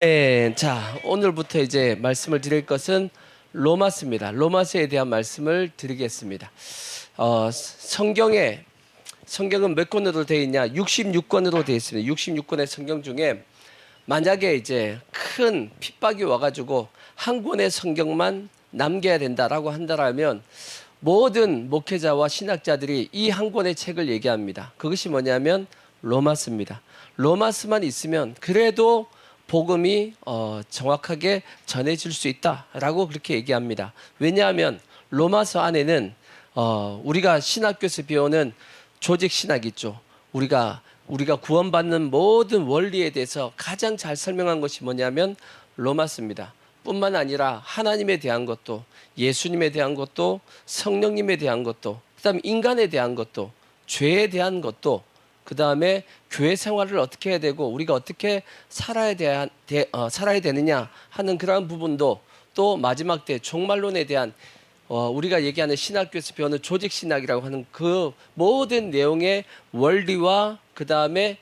네, 자, 오늘부터 이제 말씀을 드릴 것은 로마서입니다. 로마서에 대한 말씀을 드리겠습니다. 성경은 몇 권으로 되어 있냐? 66권으로 되어 있습니다. 66권의 성경 중에 만약에 이제 큰 핍박이 와가지고 한 권의 성경만 남겨야 된다라고 한다라면 모든 목회자와 신학자들이 이 한 권의 책을 얘기합니다. 그것이 뭐냐면 로마서입니다. 로마서만 있으면 그래도 복음이 정확하게 전해질 수 있다라고 그렇게 얘기합니다. 왜냐하면 로마서 안에는 우리가 신학교에서 배우는 조직 신학 있죠. 우리가 구원받는 모든 원리에 대해서 가장 잘 설명한 것이 뭐냐면 로마서입니다. 뿐만 아니라 하나님에 대한 것도, 예수님에 대한 것도, 성령님에 대한 것도, 그다음에 인간에 대한 것도, 죄에 대한 것도, 그다음에 교회 생활을 어떻게 해야 되고 우리가 어떻게 살아야 되느냐 하는 그러한 부분도, 또 마지막 때 종말론에 대한 우리가 얘기하는 신학교에서 배우는 조직 신학이라고 하는 그 모든 내용의 원리와 그다음에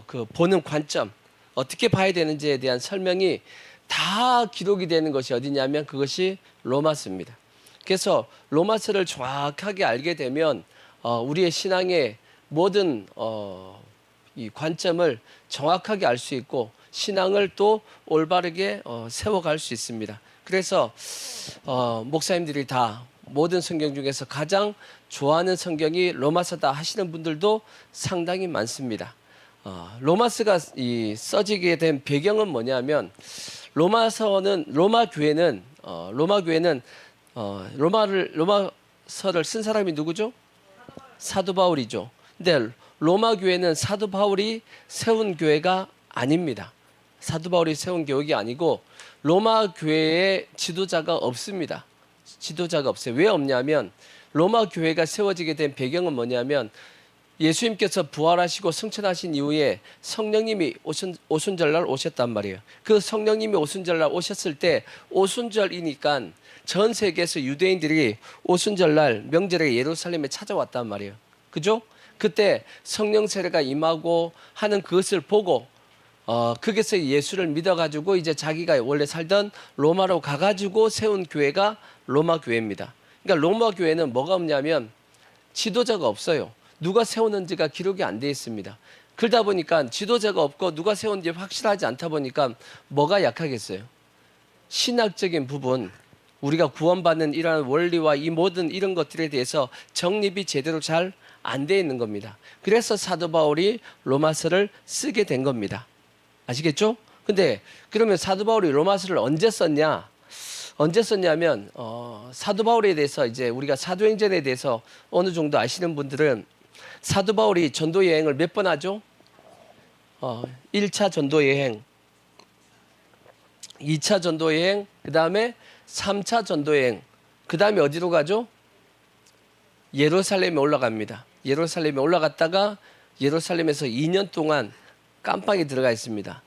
그 보는 관점, 어떻게 봐야 되는지에 대한 설명이 다 기록이 되는 것이 어디냐면 그것이 로마서입니다. 그래서 로마서를 정확하게 알게 되면 우리의 신앙의 모든 이 관점을 정확하게 알 수 있고 신앙을 또 올바르게 세워갈 수 있습니다. 그래서 목사님들이 다 모든 성경 중에서 가장 좋아하는 성경이 로마서다 하시는 분들도 상당히 많습니다. 로마서가 써지게 된 배경은 뭐냐면 로마서는 로마서를 쓴 사람이 누구죠? 사도 바울이죠. 근데 로마 교회는 사도 바울이 세운 교회가 아닙니다. 사도 바울이 세운 교육이 아니고 로마 교회에 지도자가 없습니다. 지도자가 없어요. 왜 없냐면 로마 교회가 세워지게 된 배경은 뭐냐면 예수님께서 부활하시고 승천하신 이후에 성령님이 오순절날 오셨단 말이에요. 그 성령님이 오순절날 오셨을 때 오순절이니까 전 세계에서 유대인들이 오순절날 명절에 예루살렘에 찾아왔단 말이에요. 그죠? 그때 성령 세례가 임하고 하는 그것을 보고 거기서 예수를 믿어가지고 이제 자기가 원래 살던 로마로 가가지고 세운 교회가 로마 교회입니다. 그러니까 로마 교회는 뭐가 없냐면 지도자가 없어요. 누가 세웠는지가 기록이 안 돼 있습니다. 그러다 보니까 지도자가 없고 누가 세웠는지 확실하지 않다 보니까 뭐가 약하겠어요? 신학적인 부분, 우리가 구원받는 이러한 원리와 이 모든 이런 것들에 대해서 정립이 제대로 잘 안 돼 있는 겁니다. 그래서 사도 바울이 로마서를 쓰게 된 겁니다. 아시겠죠? 근데 그러면 사도 바울이 로마서를 언제 썼냐? 언제 썼냐면 사도 바울에 대해서 이제 우리가 사도행전에 대해서 어느 정도 아시는 분들은 사도 바울이 전도 여행을 몇 번 하죠? 1차 전도 여행, 2차 전도 여행, 그다음에 3차 전도 여행. 그다음에 어디로 가죠? 예루살렘에 올라갑니다. 예루살렘에 올라갔다가 예루살렘에서 2년 동안 깜빵에 들어가 있습니다.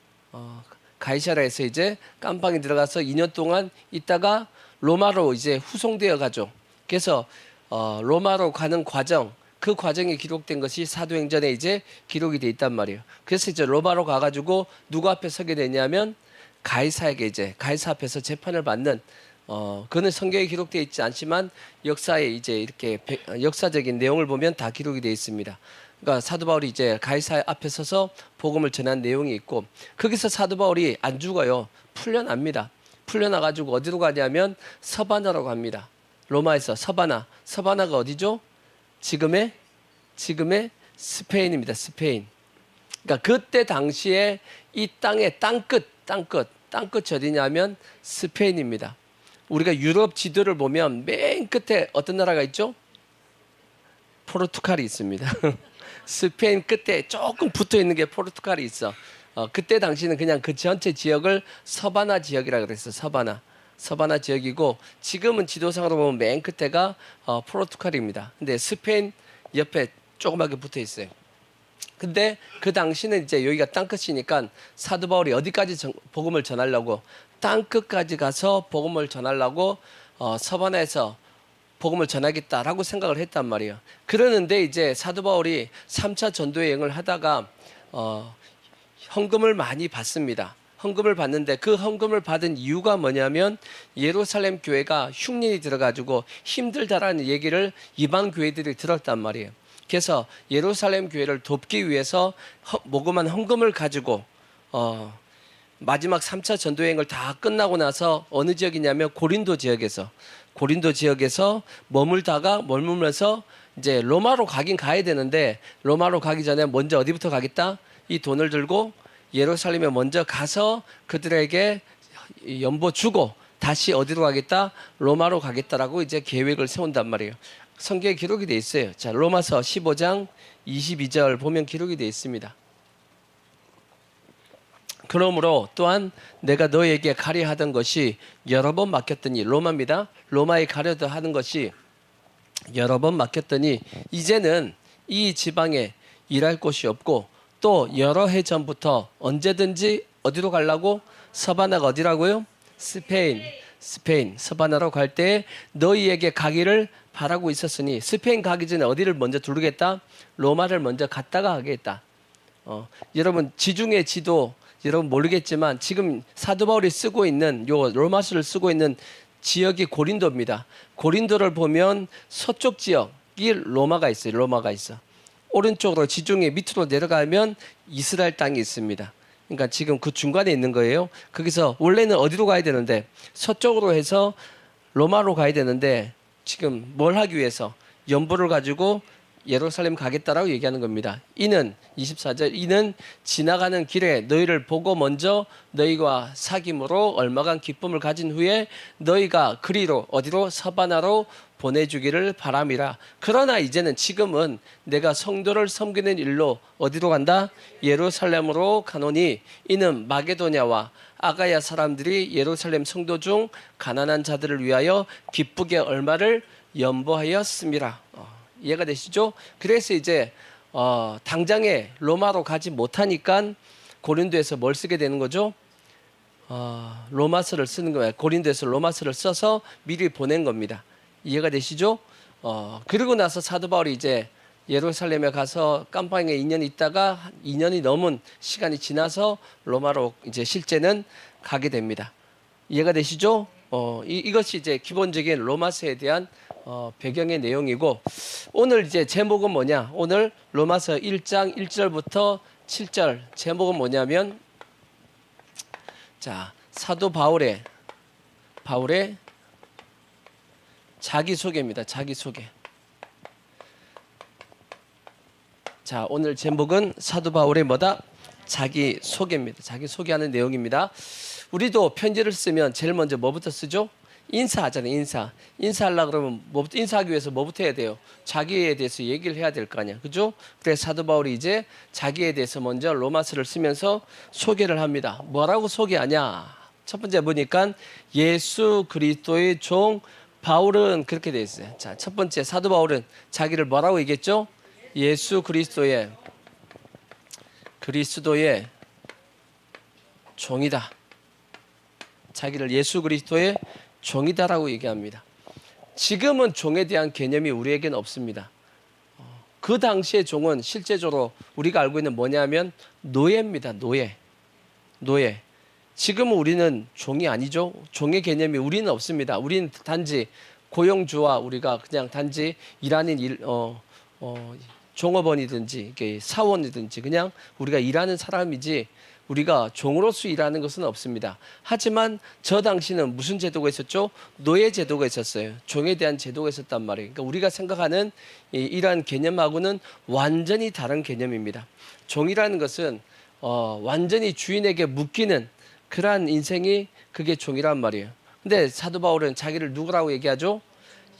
가이사라에서 이제 깜빵에 들어가서 2년 동안 있다가 로마로 이제 후송되어 가죠. 그래서 로마로 가는 과정, 그 과정이 기록된 것이 사도행전에 이제 기록이 돼 있단 말이에요. 그래서 이제 로마로 가가지고 누구 앞에 서게 되냐면 가이사에게 이제 가이사 앞에서 재판을 받는 그는 성경에 기록되어 있지 않지만 역사에 이제 이렇게 역사적인 내용을 보면 다 기록이 되어 있습니다. 그러니까 사도 바울이 이제 가이사 앞에 서서 복음을 전한 내용이 있고 거기서 사도 바울이 안 죽어요. 풀려납니다. 풀려나가지고 어디로 가냐면 서바나로 갑니다. 로마에서 서바나가 어디죠? 지금의 스페인입니다. 스페인. 그러니까 그때 당시에 이 땅의 땅끝이 어디냐면 스페인입니다. 우리가 유럽 지도를 보면 맨 끝에 어떤 나라가 있죠? 포르투갈이 있습니다. 스페인 끝에 조금 붙어 있는 게 포르투갈이 있어. 그때 당시는 그냥 그 전체 지역을 서바나 지역이라고 그랬어. 서바나 지역이고 지금은 지도상으로 보면 맨 끝에가 포르투갈입니다. 근데 스페인 옆에 조그맣게 붙어 있어요. 근데 그 당시는 이제 여기가 땅끝이니까 사도 바울이 어디까지 복음을 전하려고 땅끝까지 가서 복음을 전하려고 서바나에서 복음을 전하겠다라고 생각을 했단 말이에요. 그러는데 이제 사도 바울이 3차 전도 여행을 하다가 헌금을 많이 받습니다. 헌금을 받는데 그 헌금을 받은 이유가 뭐냐면 예루살렘 교회가 흉년이 들어가지고 힘들다라는 얘기를 이방 교회들이 들었단 말이에요. 그래서 예루살렘 교회를 돕기 위해서 모금한 헌금을 가지고 마지막 3차 전도여행을 다 끝나고 나서 어느 지역이냐면 고린도 지역에서 머물면서 이제 로마로 가긴 가야 되는데 로마로 가기 전에 먼저 어디부터 가겠다? 이 돈을 들고 예루살렘에 먼저 가서 그들에게 연보 주고 다시 어디로 가겠다? 로마로 가겠다라고 이제 계획을 세운단 말이에요. 성경에 기록이 돼 있어요. 자, 로마서 15장 22절 보면 기록이 돼 있습니다. 그러므로 또한 내가 너에게 가려 하던 것이 여러 번 막혔더니 로마입니다. 로마에 가려다 하는 것이 여러 번 막혔더니 이제는 이 지방에 일할 곳이 없고 또 여러 해 전부터 언제든지 어디로 가려고? 서바나가 어디라고요? 스페인 서바나로 갈 때 너희에게 가기를 바라고 있었으니 스페인 가기 전에 어디를 먼저 두르겠다? 로마를 먼저 갔다가 하겠다. 여러분 지중해 지도 여러분 모르겠지만 지금 사도 바울이 쓰고 있는 요 로마서를 쓰고 있는 지역이 고린도입니다. 고린도를 보면 서쪽 지역이 로마가 있어요. 로마가 있어. 오른쪽으로 지중해 밑으로 내려가면 이스라엘 땅이 있습니다. 그러니까 지금 그 중간에 있는 거예요. 거기서 원래는 어디로 가야 되는데 서쪽으로 해서 로마로 가야 되는데 지금 뭘 하기 위해서 연보를 가지고 예루살렘 가겠다라고 얘기하는 겁니다. 이는 24절 이는 지나가는 길에 너희를 보고 먼저 너희와 사귐으로 얼마간 기쁨을 가진 후에 너희가 그리로 어디로 서바나로 보내주기를 바람이라. 그러나 이제는 지금은 내가 성도를 섬기는 일로 어디로 간다? 예루살렘으로 가노니 이는 마게도냐와 아가야 사람들이 예루살렘 성도 중 가난한 자들을 위하여 기쁘게 얼마를 연보하였음이라. 이해가 되시죠? 그래서 이제 당장에 로마로 가지 못하니까 고린도에서 뭘 쓰게 되는 거죠? 로마서를 쓰는 거예요. 고린도에서 로마서를 써서 미리 보낸 겁니다. 이해가 되시죠? 그리고 나서 사도 바울이 이제 예루살렘에 가서 깜방에 2년 있다가 2년이 넘은 시간이 지나서 로마로 이제 실제는 가게 됩니다. 이해가 되시죠? 이것이 이제 기본적인 로마서에 대한 배경의 내용이고 오늘 이제 제목은 뭐냐? 오늘 로마서 1장 1절부터 7절 제목은 뭐냐면 자, 사도 바울의 자기소개입니다. 자기소개. 자, 오늘 제목은 사도 바울의 뭐다? 자기소개입니다. 자기소개하는 내용입니다. 우리도 편지를 쓰면 제일 먼저 뭐부터 쓰죠? 인사하잖아요. 인사하려고 그러면 뭐부터 인사하기 위해서 뭐부터 해야 돼요? 자기에 대해서 얘기를 해야 될 거 아니야. 그죠? 그래서 사도 바울이 이제 자기에 대해서 먼저 로마서를 쓰면서 소개를 합니다. 뭐라고 소개하냐? 첫 번째 보니까 예수 그리스도의 종 바울은 그렇게 돼 있어요. 자, 첫 번째 사도 바울은 자기를 뭐라고 얘기했죠? 예수 그리스도의 종이다. 자기를 예수 그리스도의 종이다라고 얘기합니다. 지금은 종에 대한 개념이 우리에게는 없습니다. 그 당시의 종은 실제적으로 우리가 알고 있는 뭐냐면 노예입니다. 노예. 지금은 우리는 종이 아니죠. 종의 개념이 우리는 없습니다. 우리는 단지 고용주와 우리가 그냥 단지 일하는 종업원이든지 사원이든지 그냥 우리가 일하는 사람이지 우리가 종으로서 일하는 것은 없습니다. 하지만 저 당시는 무슨 제도가 있었죠? 노예 제도가 있었어요. 종에 대한 제도가 있었단 말이에요. 그러니까 우리가 생각하는 이러한 개념하고는 완전히 다른 개념입니다. 종이라는 것은 완전히 주인에게 묶이는 그러한 인생이 그게 종이란 말이에요. 근데 사도 바울은 자기를 누구라고 얘기하죠?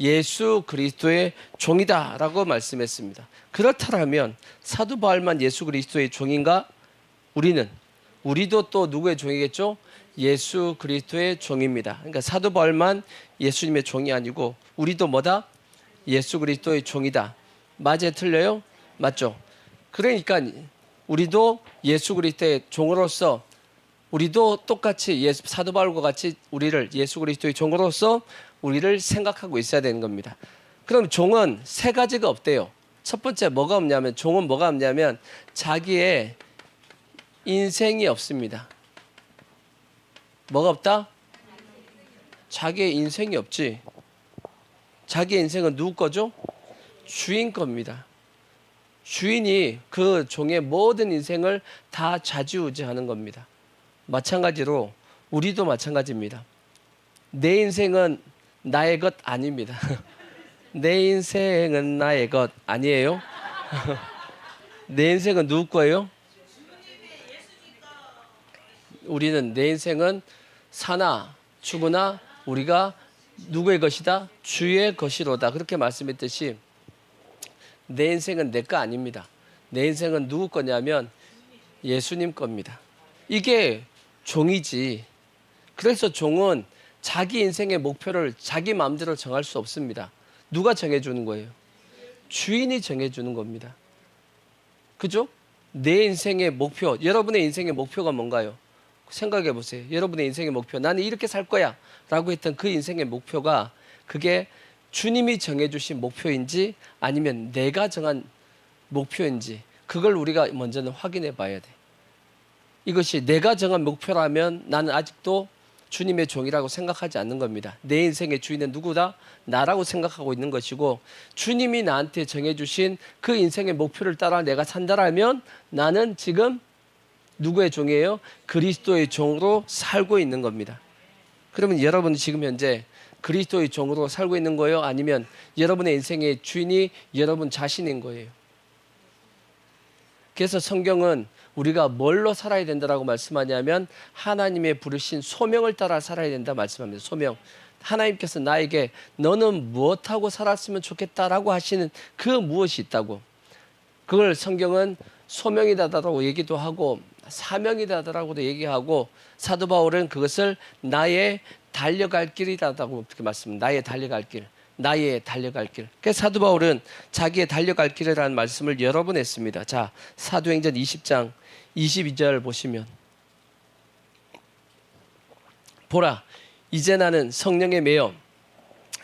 예수 그리스도의 종이다라고 말씀했습니다. 그렇다면 사도 바울만 예수 그리스도의 종인가? 우리도 또 누구의 종이겠죠? 예수 그리스도의 종입니다. 그러니까 사도 바울만 예수님의 종이 아니고 우리도 뭐다? 예수 그리스도의 종이다. 맞아요? 틀려요? 맞죠? 그러니까 우리도 예수 그리스도의 종으로서 우리도 똑같이 사도 바울과 같이 우리를 예수 그리스도의 종으로서 우리를 생각하고 있어야 되는 겁니다. 그럼 종은 세 가지가 없대요. 첫 번째 종은 뭐가 없냐면 자기의 인생이 없습니다. 뭐가 없다? 자기의 인생이 없지. 자기의 인생은 누구 거죠? 주인 겁니다. 주인이 그 종의 모든 인생을 다 좌지우지하는 겁니다. 마찬가지로 우리도 마찬가지입니다. 내 인생은 나의 것 아닙니다. 내 인생은 나의 것 아니에요. 내 인생은 누구 거예요? 우리는 내 인생은 사나 죽으나 우리가 누구의 것이다? 주의 것이로다. 그렇게 말씀했듯이 내 인생은 내 거 아닙니다. 내 인생은 누구 거냐면 예수님 겁니다. 이게 종이지. 그래서 종은 자기 인생의 목표를 자기 마음대로 정할 수 없습니다. 누가 정해주는 거예요? 주인이 정해주는 겁니다. 그죠? 내 인생의 목표, 여러분의 인생의 목표가 뭔가요? 생각해 보세요. 여러분의 인생의 목표, 나는 이렇게 살 거야 라고 했던 그 인생의 목표가 그게 주님이 정해주신 목표인지 아니면 내가 정한 목표인지 그걸 우리가 먼저는 확인해 봐야 돼. 이것이 내가 정한 목표라면 나는 아직도 주님의 종이라고 생각하지 않는 겁니다. 내 인생의 주인은 누구다? 나라고 생각하고 있는 것이고 주님이 나한테 정해주신 그 인생의 목표를 따라 내가 산다라면 나는 지금 누구의 종이에요? 그리스도의 종으로 살고 있는 겁니다. 그러면 여러분은 지금 현재 그리스도의 종으로 살고 있는 거예요? 아니면 여러분의 인생의 주인이 여러분 자신인 거예요? 그래서 성경은 우리가 뭘로 살아야 된다라고 말씀하냐면 하나님의 부르신 소명을 따라 살아야 된다 말씀합니다. 소명. 하나님께서 나에게 너는 무엇하고 살았으면 좋겠다라고 하시는 그 무엇이 있다고. 그걸 성경은 소명이다라고 얘기도 하고 사명이다라고도 얘기하고 사도 바울은 그것을 나의 달려갈 길이라고 그렇게 말씀합니다. 나의 달려갈 길. 나의 달려갈 길. 그래서 사도 바울은 자기의 달려갈 길이라는 말씀을 여러 번 했습니다. 자, 사도행전 20장 22절 보시면 보라 이제 나는 성령에 매여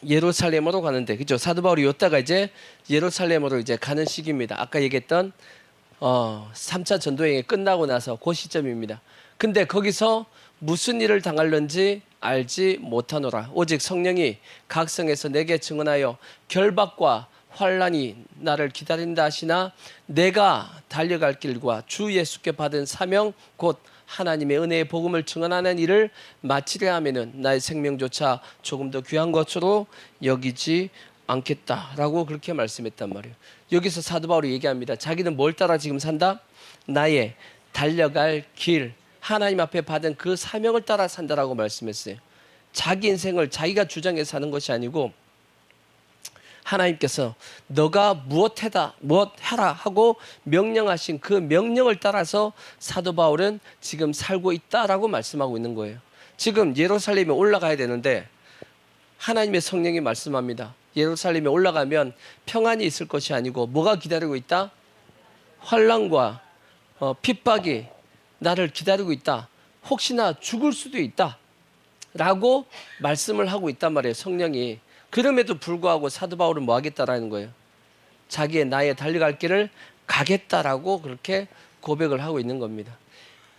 예루살렘으로 가는데 그죠? 사도 바울이 요다가 이제 예루살렘으로 이제 가는 시기입니다. 아까 얘기했던 3차 전도행이 끝나고 나서 그 시점입니다. 근데 거기서 무슨 일을 당할는지 알지 못하노라. 오직 성령이 각 성에서 내게 증언하여 결박과 환난이 나를 기다린다 하시나 내가 달려갈 길과 주 예수께 받은 사명 곧 하나님의 은혜의 복음을 증언하는 일을 마치려 하면은 나의 생명조차 조금 더 귀한 것으로 여기지 않겠다라고 그렇게 말씀했단 말이에요. 여기서 사도 바울이 얘기합니다. 자기는 뭘 따라 지금 산다? 나의 달려갈 길, 하나님 앞에 받은 그 사명을 따라 산다라고 말씀했어요. 자기 인생을 자기가 주장해 사는 것이 아니고 하나님께서 너가 무엇 해라 하고 명령하신 그 명령을 따라서 사도 바울은 지금 살고 있다라고 말씀하고 있는 거예요. 지금 예루살렘에 올라가야 되는데 하나님의 성령이 말씀합니다. 예루살렘에 올라가면 평안이 있을 것이 아니고 뭐가 기다리고 있다? 환난과 핍박이 나를 기다리고 있다. 혹시나 죽을 수도 있다. 라고 말씀을 하고 있단 말이에요. 성령이. 그럼에도 불구하고 사도 바울은 뭐 하겠다라는 거예요? 자기의 나의 달려갈 길을 가겠다라고 그렇게 고백을 하고 있는 겁니다.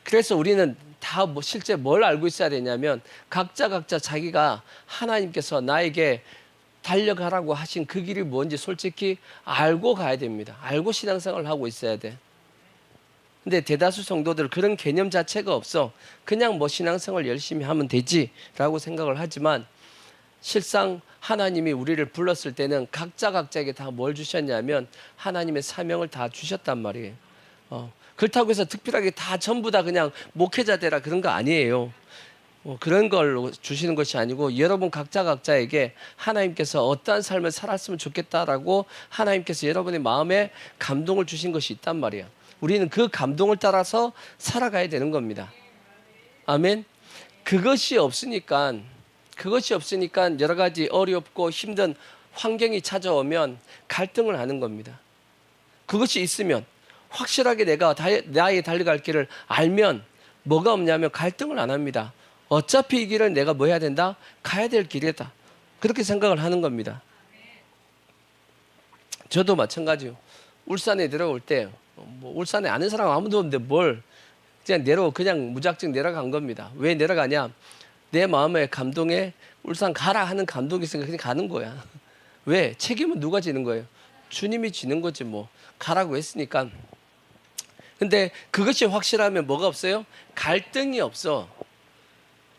그래서 우리는 다 실제 뭘 알고 있어야 되냐면 각자 자기가 하나님께서 나에게 달려가라고 하신 그 길이 뭔지 솔직히 알고 가야 됩니다. 알고 신앙생활을 하고 있어야 돼. 근데 대다수 성도들 그런 개념 자체가 없어. 그냥 뭐 신앙생활 열심히 하면 되지라고 생각을 하지만 실상 하나님이 우리를 불렀을 때는 각자에게 다 뭘 주셨냐면 하나님의 사명을 다 주셨단 말이에요. 그렇다고 해서 특별하게 다 전부 다 그냥 목회자 되라 그런 거 아니에요. 그런 걸 주시는 것이 아니고 여러분 각자에게 하나님께서 어떠한 삶을 살았으면 좋겠다라고 하나님께서 여러분의 마음에 감동을 주신 것이 있단 말이에요. 우리는 그 감동을 따라서 살아가야 되는 겁니다. 아멘. 그것이 없으니까 여러 가지 어렵고 힘든 환경이 찾아오면 갈등을 하는 겁니다. 그것이 있으면 확실하게 내가 나의 달려갈 길을 알면 뭐가 없냐면 갈등을 안 합니다. 어차피 이 길은 내가 뭐 해야 된다? 가야 될 길이다. 그렇게 생각을 하는 겁니다. 저도 마찬가지요. 울산에 들어올 때 울산에 아는 사람 아무도 없는데 뭘 그냥 무작정 내려간 겁니다. 왜 내려가냐? 내 마음의 감동에 울산 가라 하는 감동이 있으니까 그냥 가는 거야. 왜? 책임은 누가 지는 거예요? 주님이 지는 거지 뭐. 가라고 했으니까. 근데 그것이 확실하면 뭐가 없어요? 갈등이 없어.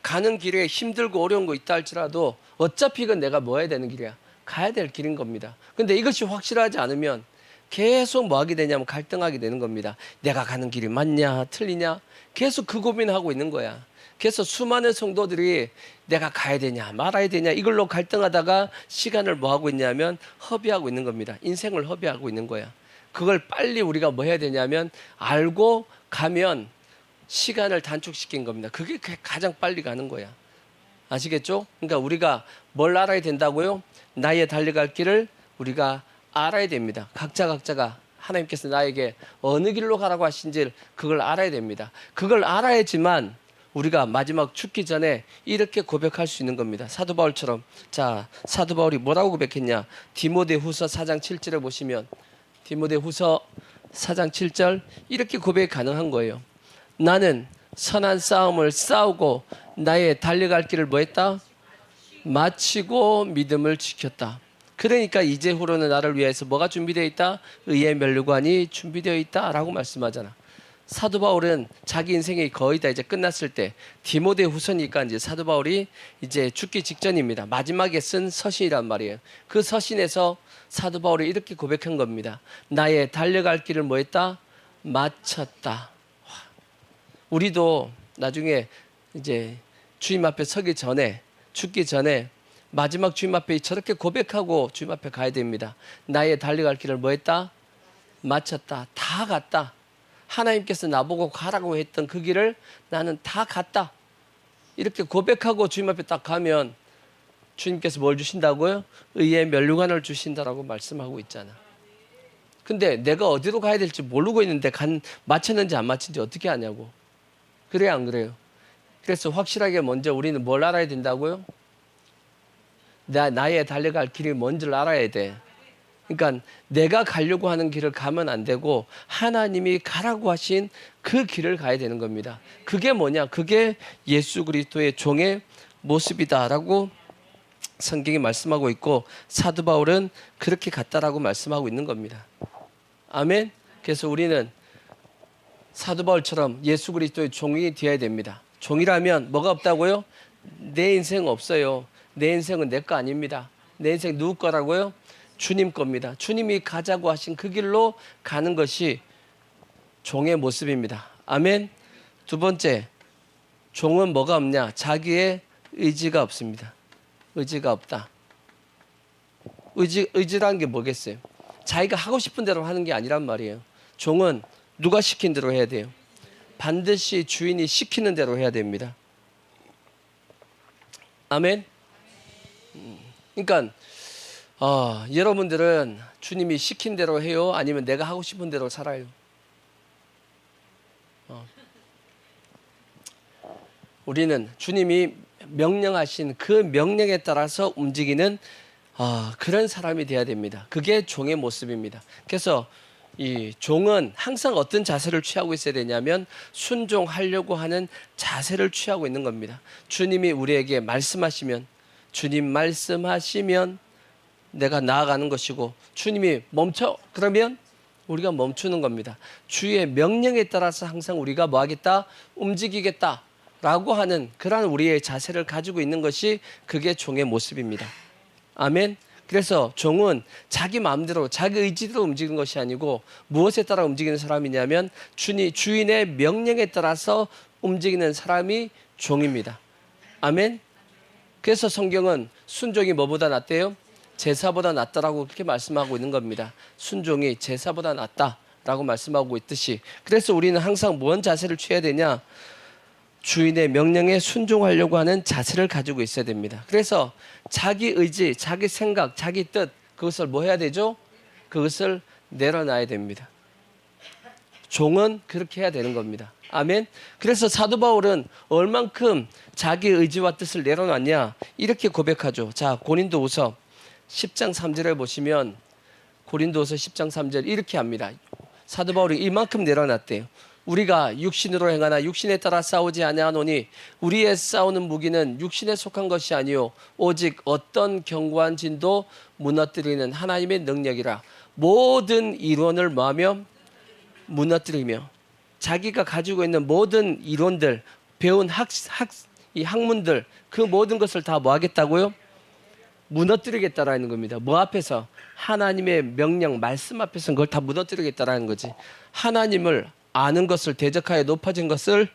가는 길에 힘들고 어려운 거 있다 할지라도 어차피 이건 내가 뭐 해야 되는 길이야? 가야 될 길인 겁니다. 근데 이것이 확실하지 않으면 계속 뭐 하게 되냐면 갈등하게 되는 겁니다. 내가 가는 길이 맞냐 틀리냐 계속 그 고민하고 있는 거야. 그래서 수많은 성도들이 내가 가야 되냐 말아야 되냐 이걸로 갈등하다가 시간을 뭐 하고 있냐면 허비하고 있는 겁니다. 인생을 허비하고 있는 거야. 그걸 빨리 우리가 뭐 해야 되냐면 알고 가면 시간을 단축시킨 겁니다. 그게 가장 빨리 가는 거야. 아시겠죠? 그러니까 우리가 뭘 알아야 된다고요? 나의 달려갈 길을 우리가 알아야 됩니다. 각자가 하나님께서 나에게 어느 길로 가라고 하신지 그걸 알아야 됩니다. 그걸 알아야지만 우리가 마지막 죽기 전에 이렇게 고백할 수 있는 겁니다. 사도 바울처럼. 자, 사도 바울이 뭐라고 고백했냐? 디모데후서 4장 7절에 보시면 디모데후서 4장 7절 이렇게 고백이 가능한 거예요. 나는 선한 싸움을 싸우고 나의 달려갈 길을 뭐 했다? 마치고 믿음을 지켰다. 그러니까 이제후로는 나를 위해서 뭐가 준비되어 있다? 의의 면류관이 준비되어 있다라고 말씀하잖아. 사도 바울은 자기 인생이 거의 다 이제 끝났을 때 디모데후서니까 이제 사도 바울이 이제 죽기 직전입니다. 마지막에 쓴 서신이란 말이에요. 그 서신에서 사도 바울이 이렇게 고백한 겁니다. 나의 달려갈 길을 뭐 했다? 마쳤다. 우리도 나중에 이제 주님 앞에 서기 전에 죽기 전에 마지막 주님 앞에 저렇게 고백하고 주님 앞에 가야 됩니다. 나의 달려갈 길을 뭐 했다? 마쳤다. 다 갔다. 하나님께서 나보고 가라고 했던 그 길을 나는 다 갔다. 이렇게 고백하고 주님 앞에 딱 가면 주님께서 뭘 주신다고요? 의의 면류관을 주신다라고 말씀하고 있잖아. 근데 내가 어디로 가야 될지 모르고 있는데 마쳤는지 안 마쳤는지 어떻게 아냐고. 그래요, 안 그래요? 그래서 확실하게 먼저 우리는 뭘 알아야 된다고요? 나의 달려갈 길이 뭔지를 알아야 돼. 그러니까 내가 가려고 하는 길을 가면 안 되고 하나님이 가라고 하신 그 길을 가야 되는 겁니다. 그게 뭐냐? 그게 예수 그리스도의 종의 모습이다라고 성경이 말씀하고 있고 사도 바울은 그렇게 갔다라고 말씀하고 있는 겁니다. 아멘. 그래서 우리는 사도 바울처럼 예수 그리스도의 종이 되어야 됩니다. 종이라면 뭐가 없다고요? 내 인생 없어요. 내 인생은 내 거 아닙니다. 내 인생 누구 거라고요? 주님 겁니다. 주님이 가자고 하신 그 길로 가는 것이 종의 모습입니다. 아멘. 두 번째, 종은 뭐가 없냐? 자기의 의지가 없습니다. 의지가 없다. 의지라는 게 뭐겠어요? 자기가 하고 싶은 대로 하는 게 아니란 말이에요. 종은 누가 시킨 대로 해야 돼요? 반드시 주인이 시키는 대로 해야 됩니다. 아멘. 그러니까 여러분들은 주님이 시킨 대로 해요? 아니면 내가 하고 싶은 대로 살아요? 우리는 주님이 명령하신 그 명령에 따라서 움직이는 그런 사람이 되어야 됩니다. 그게 종의 모습입니다. 그래서 이 종은 항상 어떤 자세를 취하고 있어야 되냐면 순종하려고 하는 자세를 취하고 있는 겁니다. 주님이 우리에게 말씀하시면 주님 말씀하시면 내가 나아가는 것이고 주님이 멈춰 그러면 우리가 멈추는 겁니다. 주의 명령에 따라서 항상 우리가 뭐 하겠다? 움직이겠다라고 하는 그러한 우리의 자세를 가지고 있는 것이 그게 종의 모습입니다. 아멘. 그래서 종은 자기 마음대로 자기 의지대로 움직이는 것이 아니고 무엇에 따라 움직이는 사람이냐면 주인의 명령에 따라서 움직이는 사람이 종입니다. 아멘. 그래서 성경은 순종이 뭐보다 낫대요? 제사보다 낫다라고 그렇게 말씀하고 있는 겁니다. 순종이 제사보다 낫다라고 말씀하고 있듯이 그래서 우리는 항상 무슨 자세를 취해야 되냐? 주인의 명령에 순종하려고 하는 자세를 가지고 있어야 됩니다. 그래서 자기 의지, 자기 생각, 자기 뜻 그것을 뭐 해야 되죠? 그것을 내려놔야 됩니다. 종은 그렇게 해야 되는 겁니다. 아멘. 그래서 사도 바울은 얼만큼 자기 의지와 뜻을 내려놨냐 이렇게 고백하죠. 자, 고린도후서 10장 3절에 보시면 고린도후서 10장 3절 이렇게 합니다. 사도 바울이 이만큼 내려놨대요. 우리가 육신으로 행하나 육신에 따라 싸우지 아니하노니 우리의 싸우는 무기는 육신에 속한 것이 아니요 오직 어떤 견고한 진도 무너뜨리는 하나님의 능력이라. 모든 이론을 뭐하며 무너뜨리며, 자기가 가지고 있는 모든 이론들, 배운 이 학문들, 그 모든 것을 다 뭐 하겠다고요? 무너뜨리겠다라는 겁니다. 뭐 앞에서? 하나님의 명령, 말씀 앞에서 그걸 다 무너뜨리겠다라는 거지. 하나님을 아는 것을, 대적하여 높아진 것을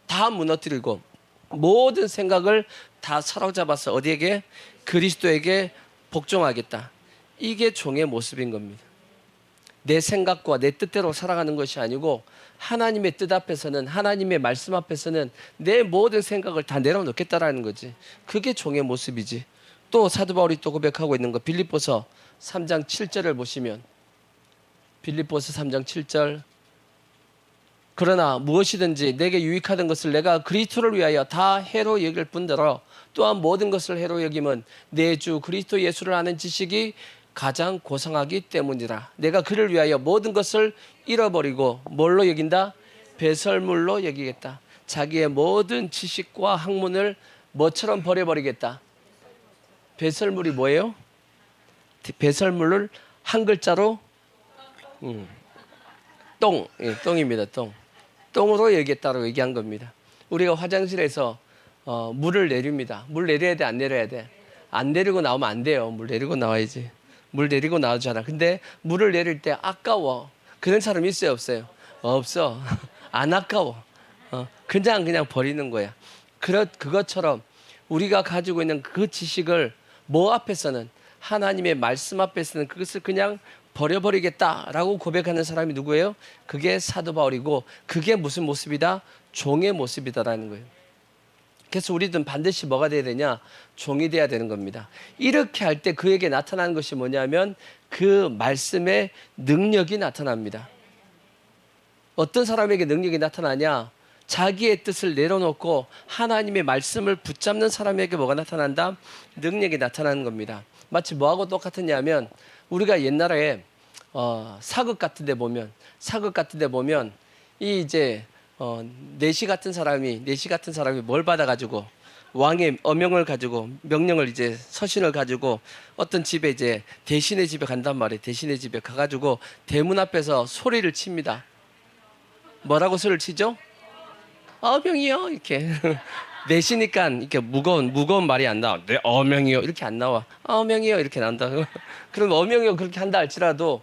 다 무너뜨리고 모든 생각을 다 사로잡아서 어디에게? 그리스도에게 복종하겠다. 이게 종의 모습인 겁니다. 내 생각과 내 뜻대로 살아가는 것이 아니고 하나님의 뜻 앞에서는, 하나님의 말씀 앞에서는 내 모든 생각을 다 내려놓겠다라는 거지. 그게 종의 모습이지. 또 사도 바울이 또 고백하고 있는 거, 빌립보서 3장 7절을 보시면, 빌립보서 3장 7절, 그러나 무엇이든지 내게 유익하던 것을 내가 그리스도를 위하여 다 해로 여길 뿐더러 또한 모든 것을 해로 여김은 내 주 그리스도 예수를 아는 지식이 가장 고상하기 때문이라. 내가 그를 위하여 모든 것을 잃어버리고 뭘로 여긴다? 배설물로 여기겠다. 자기의 모든 지식과 학문을 뭐처럼 버려버리겠다. 배설물이 뭐예요? 배설물을 한 글자로 똥, 똥입니다. 똥. 똥으로 여기겠다고 얘기한 겁니다. 우리가 화장실에서 물을 내립니다. 물 내려야 돼, 안 내려야 돼? 안 내리고 나오면 안 돼요. 물 내리고 나와야지. 물 내리고 나오잖아. 근데 물을 내릴 때 아까워. 그런 사람 있어요, 없어요? 없어. 안 아까워. 그냥 버리는 거야. 그것처럼 우리가 가지고 있는 그 지식을 뭐 앞에서는, 하나님의 말씀 앞에서는 그것을 그냥 버려버리겠다라고 고백하는 사람이 누구예요? 그게 사도 바울이고, 그게 무슨 모습이다? 종의 모습이다라는 거예요. 그래서 우리들은 반드시 뭐가 돼야 되냐? 종이 돼야 되는 겁니다. 이렇게 할 때 그에게 나타나는 것이 뭐냐면 그 말씀의 능력이 나타납니다. 어떤 사람에게 능력이 나타나냐? 자기의 뜻을 내려놓고 하나님의 말씀을 붙잡는 사람에게 뭐가 나타난다? 능력이 나타나는 겁니다. 마치 뭐하고 똑같으냐면, 우리가 옛날에 사극 같은 데 보면 이 이제 내시 같은 사람이 뭘 받아가지고, 왕의 어명을 가지고, 명령을 이제 서신을 가지고 어떤 집에 이제 대신의 집에 간단 말이에요. 대신의 집에 가가지고 대문 앞에서 소리를 칩니다. 뭐라고 소리를 치죠? 어명이요, 이렇게. 내시니까 이렇게 무거운 말이 안 나와. 네, 어명이요, 이렇게 안 나와. 어명이요, 이렇게 나온다. 그럼 어명이요 그렇게 한다 할지라도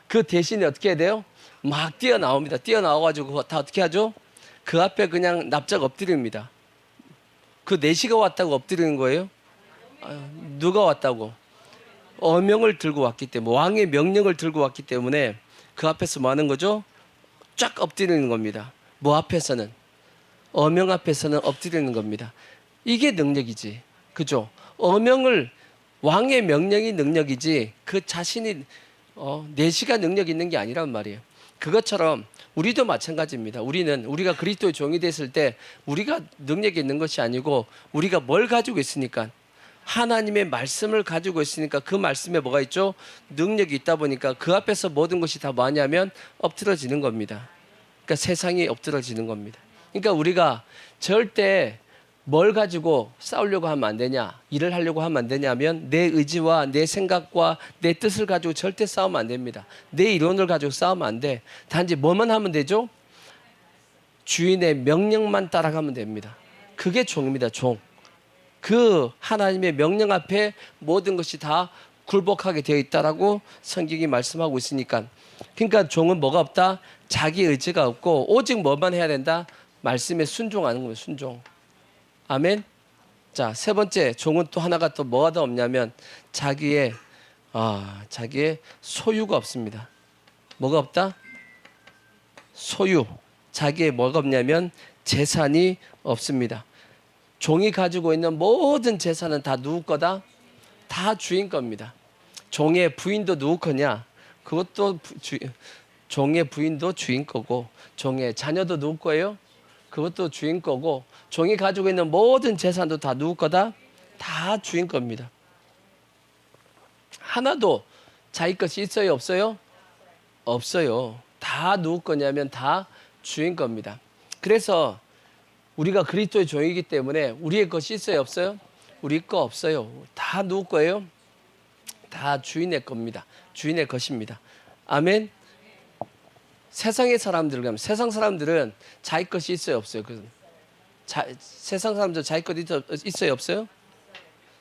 그 대신에 어떻게 해야 돼요? 막 뛰어나옵니다. 뛰어나와가지고 다 어떻게 하죠? 그 앞에 그냥 납작 엎드립니다. 그 내시가 왔다고 엎드리는 거예요? 누가 왔다고? 어명을 들고 왔기 때문에, 왕의 명령을 들고 왔기 때문에 그 앞에서 뭐 하는 거죠? 쫙 엎드리는 겁니다. 뭐 앞에서는? 어명 앞에서는 엎드리는 겁니다. 이게 능력이지. 그죠? 왕의 명령이 능력이지 그 자신이 내시가 능력 있는 게 아니란 말이에요. 그것처럼 우리도 마찬가지입니다. 우리가 그리스도의 종이 됐을 때 우리가 능력이 있는 것이 아니고, 우리가 뭘 가지고 있으니까, 하나님의 말씀을 가지고 있으니까, 그 말씀에 뭐가 있죠? 능력이 있다 보니까 그 앞에서 모든 것이 다 뭐냐면 엎드러지는 겁니다. 그러니까 세상이 엎드러지는 겁니다. 그러니까 우리가 절대 뭘 가지고 싸우려고 하면 안 되냐, 일을 하려고 하면 안 되냐면, 내 의지와 내 생각과 내 뜻을 가지고 절대 싸우면 안 됩니다. 내 이론을 가지고 싸우면 안 돼. 단지 뭐만 하면 되죠? 주인의 명령만 따라가면 됩니다. 그게 종입니다. 종. 그 하나님의 명령 앞에 모든 것이 다 굴복하게 되어 있다라고 성경이 말씀하고 있으니까. 그러니까 종은 뭐가 없다? 자기 의지가 없고 오직 뭐만 해야 된다? 말씀에 순종하는 거예요. 순종. 아멘. 자, 세 번째 종은 또 하나가 또 뭐가 더 없냐면 자기의 소유가 없습니다. 뭐가 없다? 소유. 자기의 뭐가 없냐면 재산이 없습니다. 종이 가지고 있는 모든 재산은 다 누구 거다? 다 주인 겁니다. 종의 부인도 누구 거냐? 그것도 종의 부인도 주인 거고, 종의 자녀도 누구 거예요? 그것도 주인 거고, 종이 가지고 있는 모든 재산도 다 누구 거다? 다 주인 겁니다. 하나도 자기 것이 있어요, 없어요? 없어요. 다 다 누구 거냐면 다 주인 겁니다. 그래서 우리가 그리스도의 종이기 때문에 우리의 것이 있어요, 없어요? 우리 거 없어요. 다 누구 거예요? 다 주인의 겁니다. 주인의 것입니다. 아멘. 세상의 사람들 가면 세상 사람들은 자기 것이 있어요, 없어요? 세상 사람들 자기 것 있어요, 없어요?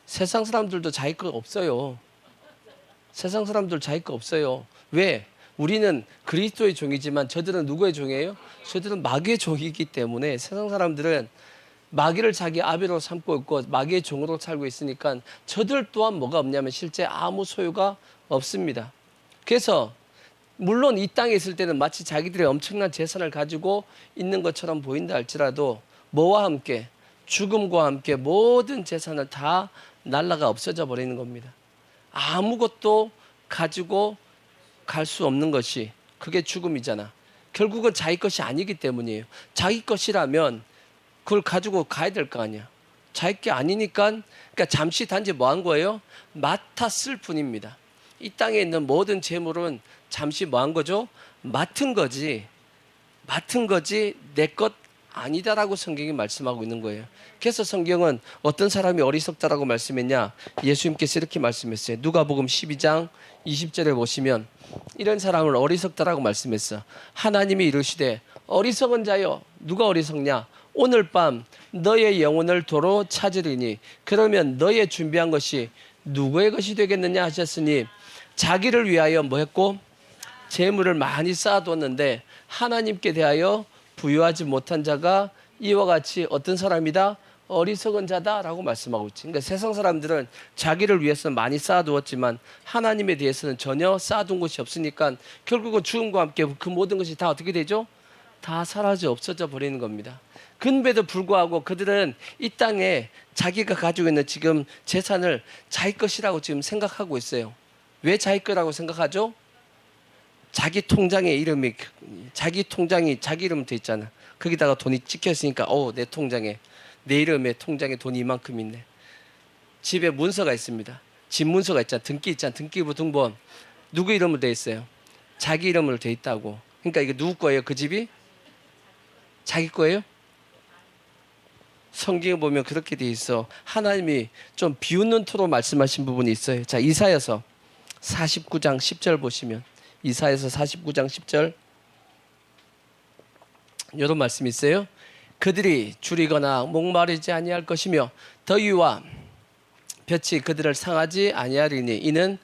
세상 사람들도 자기 것 없어요. 세상 사람들 자기 것 없어요. 왜? 우리는 그리스도의 종이지만 저들은 누구의 종이에요? 저들은 마귀의 종이기 때문에 세상 사람들은 마귀를 자기 아비로 삼고 있고 마귀의 종으로 살고 있으니까 저들 또한 뭐가 없냐면 실제 아무 소유가 없습니다. 그래서 물론 이 땅에 있을 때는 마치 자기들의 엄청난 재산을 가지고 있는 것처럼 보인다 할지라도 뭐와 함께? 죽음과 함께 모든 재산을 다 날라가 없어져 버리는 겁니다. 아무것도 가지고 갈 수 없는 것이 그게 죽음이잖아. 결국은 자기 것이 아니기 때문이에요. 자기 것이라면 그걸 가지고 가야 될 거 아니야. 자기 게 아니니까 그러니까 잠시 단지 뭐 한 거예요? 맡았을 뿐입니다. 이 땅에 있는 모든 재물은 잠시 뭐 한 거죠? 맡은 거지. 맡은 거지 내 것 아니다라고 성경이 말씀하고 있는 거예요. 그래서 성경은 어떤 사람이 어리석다라고 말씀했냐? 예수님께서 이렇게 말씀했어요. 누가복음 12장 20절에 보시면 이런 사람을 어리석다라고 말씀했어. 하나님이 이르시되 어리석은 자여, 누가 어리석냐? 오늘 밤 너의 영혼을 도로 찾으리니 그러면 너의 준비한 것이 누구의 것이 되겠느냐 하셨으니 자기를 위하여 뭐 했고? 재물을 많이 쌓아뒀는데 하나님께 대하여 부유하지 못한 자가 이와 같이 어떤 사람이다? 어리석은 자다라고 말씀하고 있지. 그러니까 세상 사람들은 자기를 위해서 많이 쌓아두었지만 하나님에 대해서는 전혀 쌓아둔 것이 없으니까 결국은 죽음과 함께 그 모든 것이 다 어떻게 되죠? 다 사라져 없어져 버리는 겁니다. 근데도 불구하고 그들은 이 땅에 자기가 가지고 있는 지금 재산을 자기 것이라고 지금 생각하고 있어요. 왜 자기 거라고 생각하죠? 자기 통장에 이름이 자기 이름 돼 있잖아. 거기다가 돈이 찍혀 있으니까 내 통장에 내 이름에 통장에 돈이 이만큼 있네. 집에 문서가 있습니다. 집 문서가 있잖아. 등기 있잖아. 등기부 등본 누구 이름으로 돼 있어요? 자기 이름으로 돼 있다고. 그러니까 이게 누구 거예요? 그 집이 자기 거예요? 성경에 보면 그렇게 돼 있어. 하나님이 좀 비웃는 토로 말씀하신 부분이 있어요. 자, 이사야서 49장 10절 보시면 이사야서 49장 10절 이런 말씀이 있어요. 그들이 줄이거나 목마르지 아니할 것이며 더위와 볕이 그들을 상하지 아니하리니 이는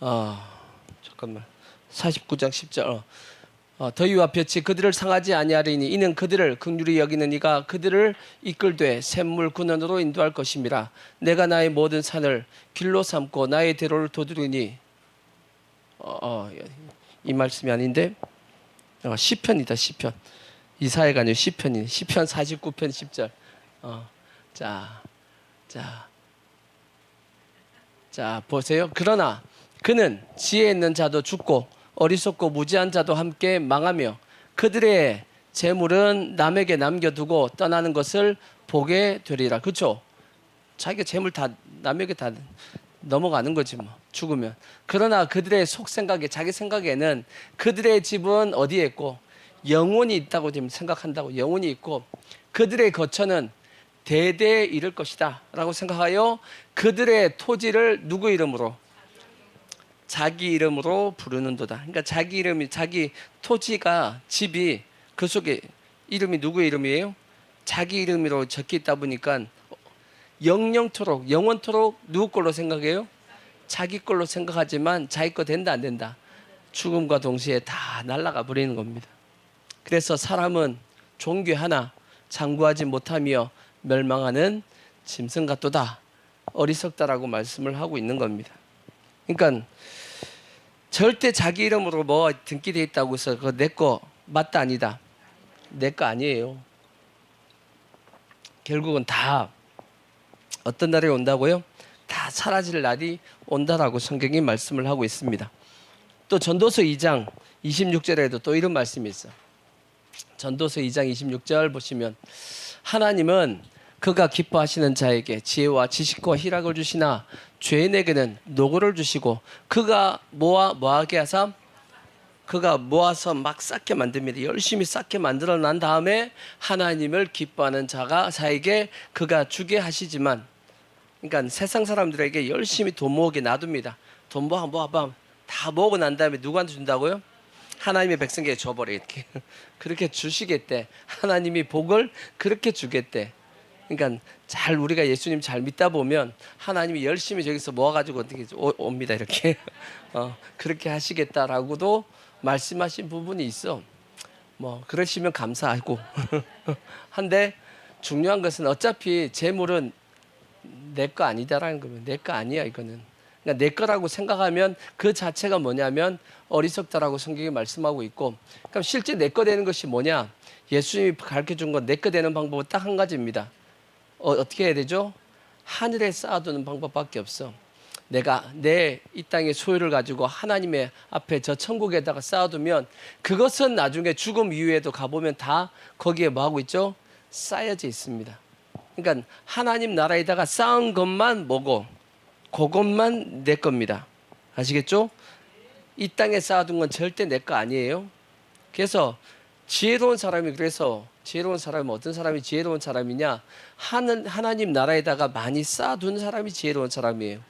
49장 10절 더위와 볕이 그들을 상하지 아니하리니 이는 그들을 긍휼히 여기는 이가 그들을 이끌되 샘물 근원으로 인도할 것임이라. 내가 나의 모든 산을 길로 삼고 나의 대로를 도두리니 이 말씀이 아닌데 시편이다. 시편. 이사야가 아니고 시편이. 시편 49편 10절. 자 보세요. 그러나 그는 지혜 있는 자도 죽고 어리석고 무지한 자도 함께 망하며 그들의 재물은 남에게 남겨두고 떠나는 것을 보게 되리라. 그렇죠? 자기가 재물 다 남에게 다 넘어가는 거지 뭐 죽으면. 그러나 그들의 속생각에 자기 생각에는 그들의 집은 어디에 있고 영혼이 있다고 생각한다고. 영혼이 있고 그들의 거처는 대대에 이를 것이다 라고 생각하여 그들의 토지를 누구 이름으로? 자기 이름으로 부르는도다. 그러니까 자기 이름이 자기 토지가 집이 그 속에 이름이 누구의 이름이에요? 자기 이름으로 적혀 있다 보니까 영원토록 누구 걸로 생각해요? 자기 걸로 생각하지만 자기 거 된다 안 된다? 죽음과 동시에 다 날아가 버리는 겁니다. 그래서 사람은 종교 하나 장구하지 못하며 멸망하는 짐승 같도다. 어리석다라고 말씀을 하고 있는 겁니다. 그러니까 절대 자기 이름으로 뭐 등기돼 있다고 해서 그거 내 거 맞다 아니다. 내 거 아니에요. 결국은 다 어떤 날이 온다고요? 다 사라질 날이 온다라고 성경이 말씀을 하고 있습니다. 또 전도서 2장 26절에도 또 이런 말씀이 있어요. 전도서 2장 26절 보시면 하나님은 그가 기뻐하시는 자에게 지혜와 지식과 희락을 주시나 죄인에게는 노고를 주시고 그가 뭐하게 하사 그가 모아서 막 쌓게 만듭니다. 열심히 쌓게 만들어 난 다음에 하나님을 기뻐하는 자에게 그가 주게 하시지만, 그러니까 세상 사람들에게 열심히 돈 모으게 놔둡니다. 돈 모아 다 모으고 난 다음에 누구한테 준다고요? 하나님의 백성에게 줘버려. 이렇게 그렇게 주시겠대. 하나님이 복을 그렇게 주겠대. 그러니까 잘 우리가 예수님 잘 믿다 보면 하나님이 열심히 저기서 모아가지고 어떻게 옵니다. 이렇게 그렇게 하시겠다라고도 말씀하신 부분이 있어. 뭐 그러시면 감사하고 한데 중요한 것은 어차피 재물은 내 거 아니다라는 거면 내 거 아니야. 이거는 그러니까 내 거라고 생각하면 그 자체가 뭐냐면 어리석다라고 성경이 말씀하고 있고, 그럼 실제 내 거 되는 것이 뭐냐? 예수님이 가르쳐 준 건 내 거 되는 방법은 딱 한 가지입니다. 어떻게 해야 되죠? 하늘에 쌓아두는 방법밖에 없어. 내가 내 이 땅의 소유를 가지고 하나님의 앞에 저 천국에다가 쌓아두면 그것은 나중에 죽음 이후에도 가보면 다 거기에 뭐하고 있죠? 쌓여져 있습니다. 그러니까 하나님 나라에다가 쌓은 것만 뭐고 그것만 내 겁니다. 아시겠죠? 이 땅에 쌓아둔 건 절대 내 거 아니에요. 그래서 지혜로운 사람이, 그래서 지혜로운 사람은 어떤 사람이 지혜로운 사람이냐? 하나님 나라에다가 많이 쌓아둔 사람이 지혜로운 사람이에요.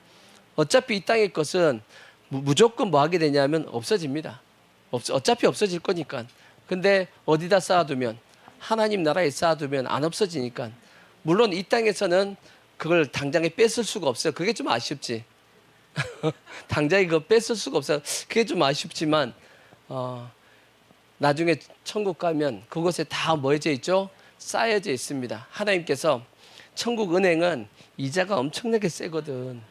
어차피 이 땅의 것은 무조건 뭐 하게 되냐면 없어집니다. 어차피 없어질 거니까. 근데 어디다 쌓아두면, 하나님 나라에 쌓아두면 안 없어지니까. 물론 이 땅에서는 그걸 당장에 뺏을 수가 없어요. 그게 좀 아쉽지. 당장에 그거 뺏을 수가 없어요. 그게 좀 아쉽지만 나중에 천국 가면 그곳에 다 뭐해져 있죠? 쌓여져 있습니다. 하나님께서 천국 은행은 이자가 엄청나게 세거든.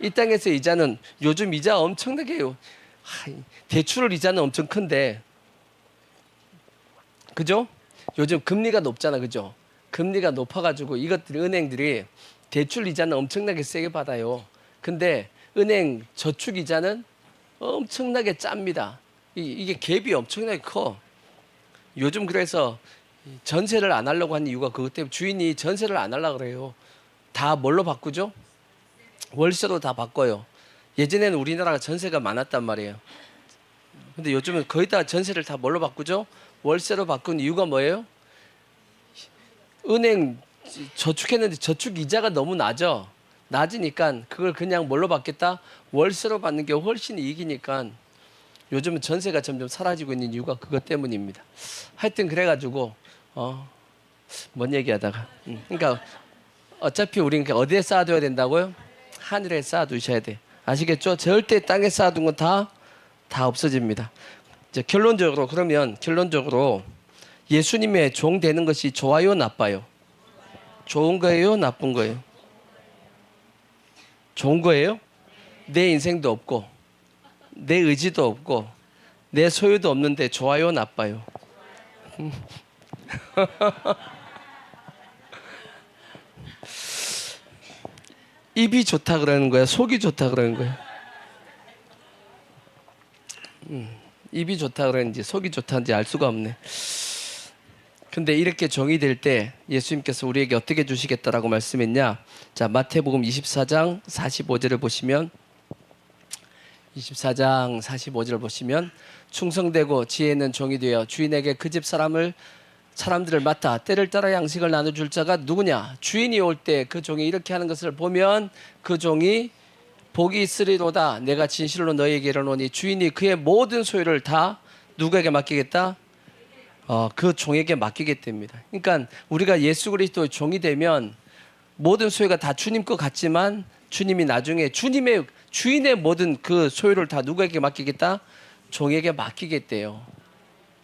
이 땅에서 이자는 요즘 이자 엄청나게 해요. 대출 이자는 엄청 큰데, 그죠? 요즘 금리가 높잖아, 그죠? 금리가 높아가지고 이것들이 은행들이 대출 이자는 엄청나게 세게 받아요. 근데 은행 저축 이자는 엄청나게 짭니다. 이게 갭이 엄청나게 커. 요즘 그래서 전세를 안 하려고 하는 이유가 그것 때문에, 주인이 전세를 안 하려고 그래요. 다 뭘로 바꾸죠? 월세로 다 바꿔요. 예전에는 우리나라가 전세가 많았단 말이에요. 근데 요즘은 거의 다 전세를 다 뭘로 바꾸죠? 월세로 바꾼 이유가 뭐예요? 은행 저축했는데 저축 이자가 너무 낮으니까 그걸 그냥 뭘로 받겠다? 월세로 받는 게 훨씬 이익이니까 요즘은 전세가 점점 사라지고 있는 이유가 그것 때문입니다. 하여튼 그래가지고 뭔 얘기하다가 그러니까 어차피 우리는 어디에 쌓아둬야 된다고요? 하늘에 쌓아두셔야 돼. 아시겠죠? 절대 땅에 쌓아둔 건 다 없어집니다. 이제 결론적으로 예수님의 종 되는 것이 좋아요, 나빠요? 좋은 거예요, 나쁜 거예요? 좋은 거예요? 내 인생도 없고 내 의지도 없고 내 소유도 없는데 좋아요, 나빠요? 입이 좋다 그러는 거야, 속이 좋다 그러는 거야? 입이 좋다 그러는지 속이 좋다는지 알 수가 없네. 근데 이렇게 종이 될 때 예수님께서 우리에게 어떻게 주시겠다라고 말씀했냐? 자, 마태복음 24장 45절을 보시면, 24장 45절을 보시면, 충성되고 지혜 있는 종이 되어 주인에게 그 집 사람들을 맡아 때를 따라 양식을 나눠줄 자가 누구냐? 주인이 올 때 그 종이 이렇게 하는 것을 보면 그 종이 복이 있으리로다. 내가 진실로 너희에게 이르노니 주인이 그의 모든 소유를 다 누구에게 맡기겠다? 그 종에게 맡기겠답니다. 그러니까 우리가 예수 그리스도의 종이 되면 모든 소유가 다 주님 것 같지만 주님이 나중에 주인의 모든 그 소유를 다 누구에게 맡기겠다? 종에게 맡기겠대요.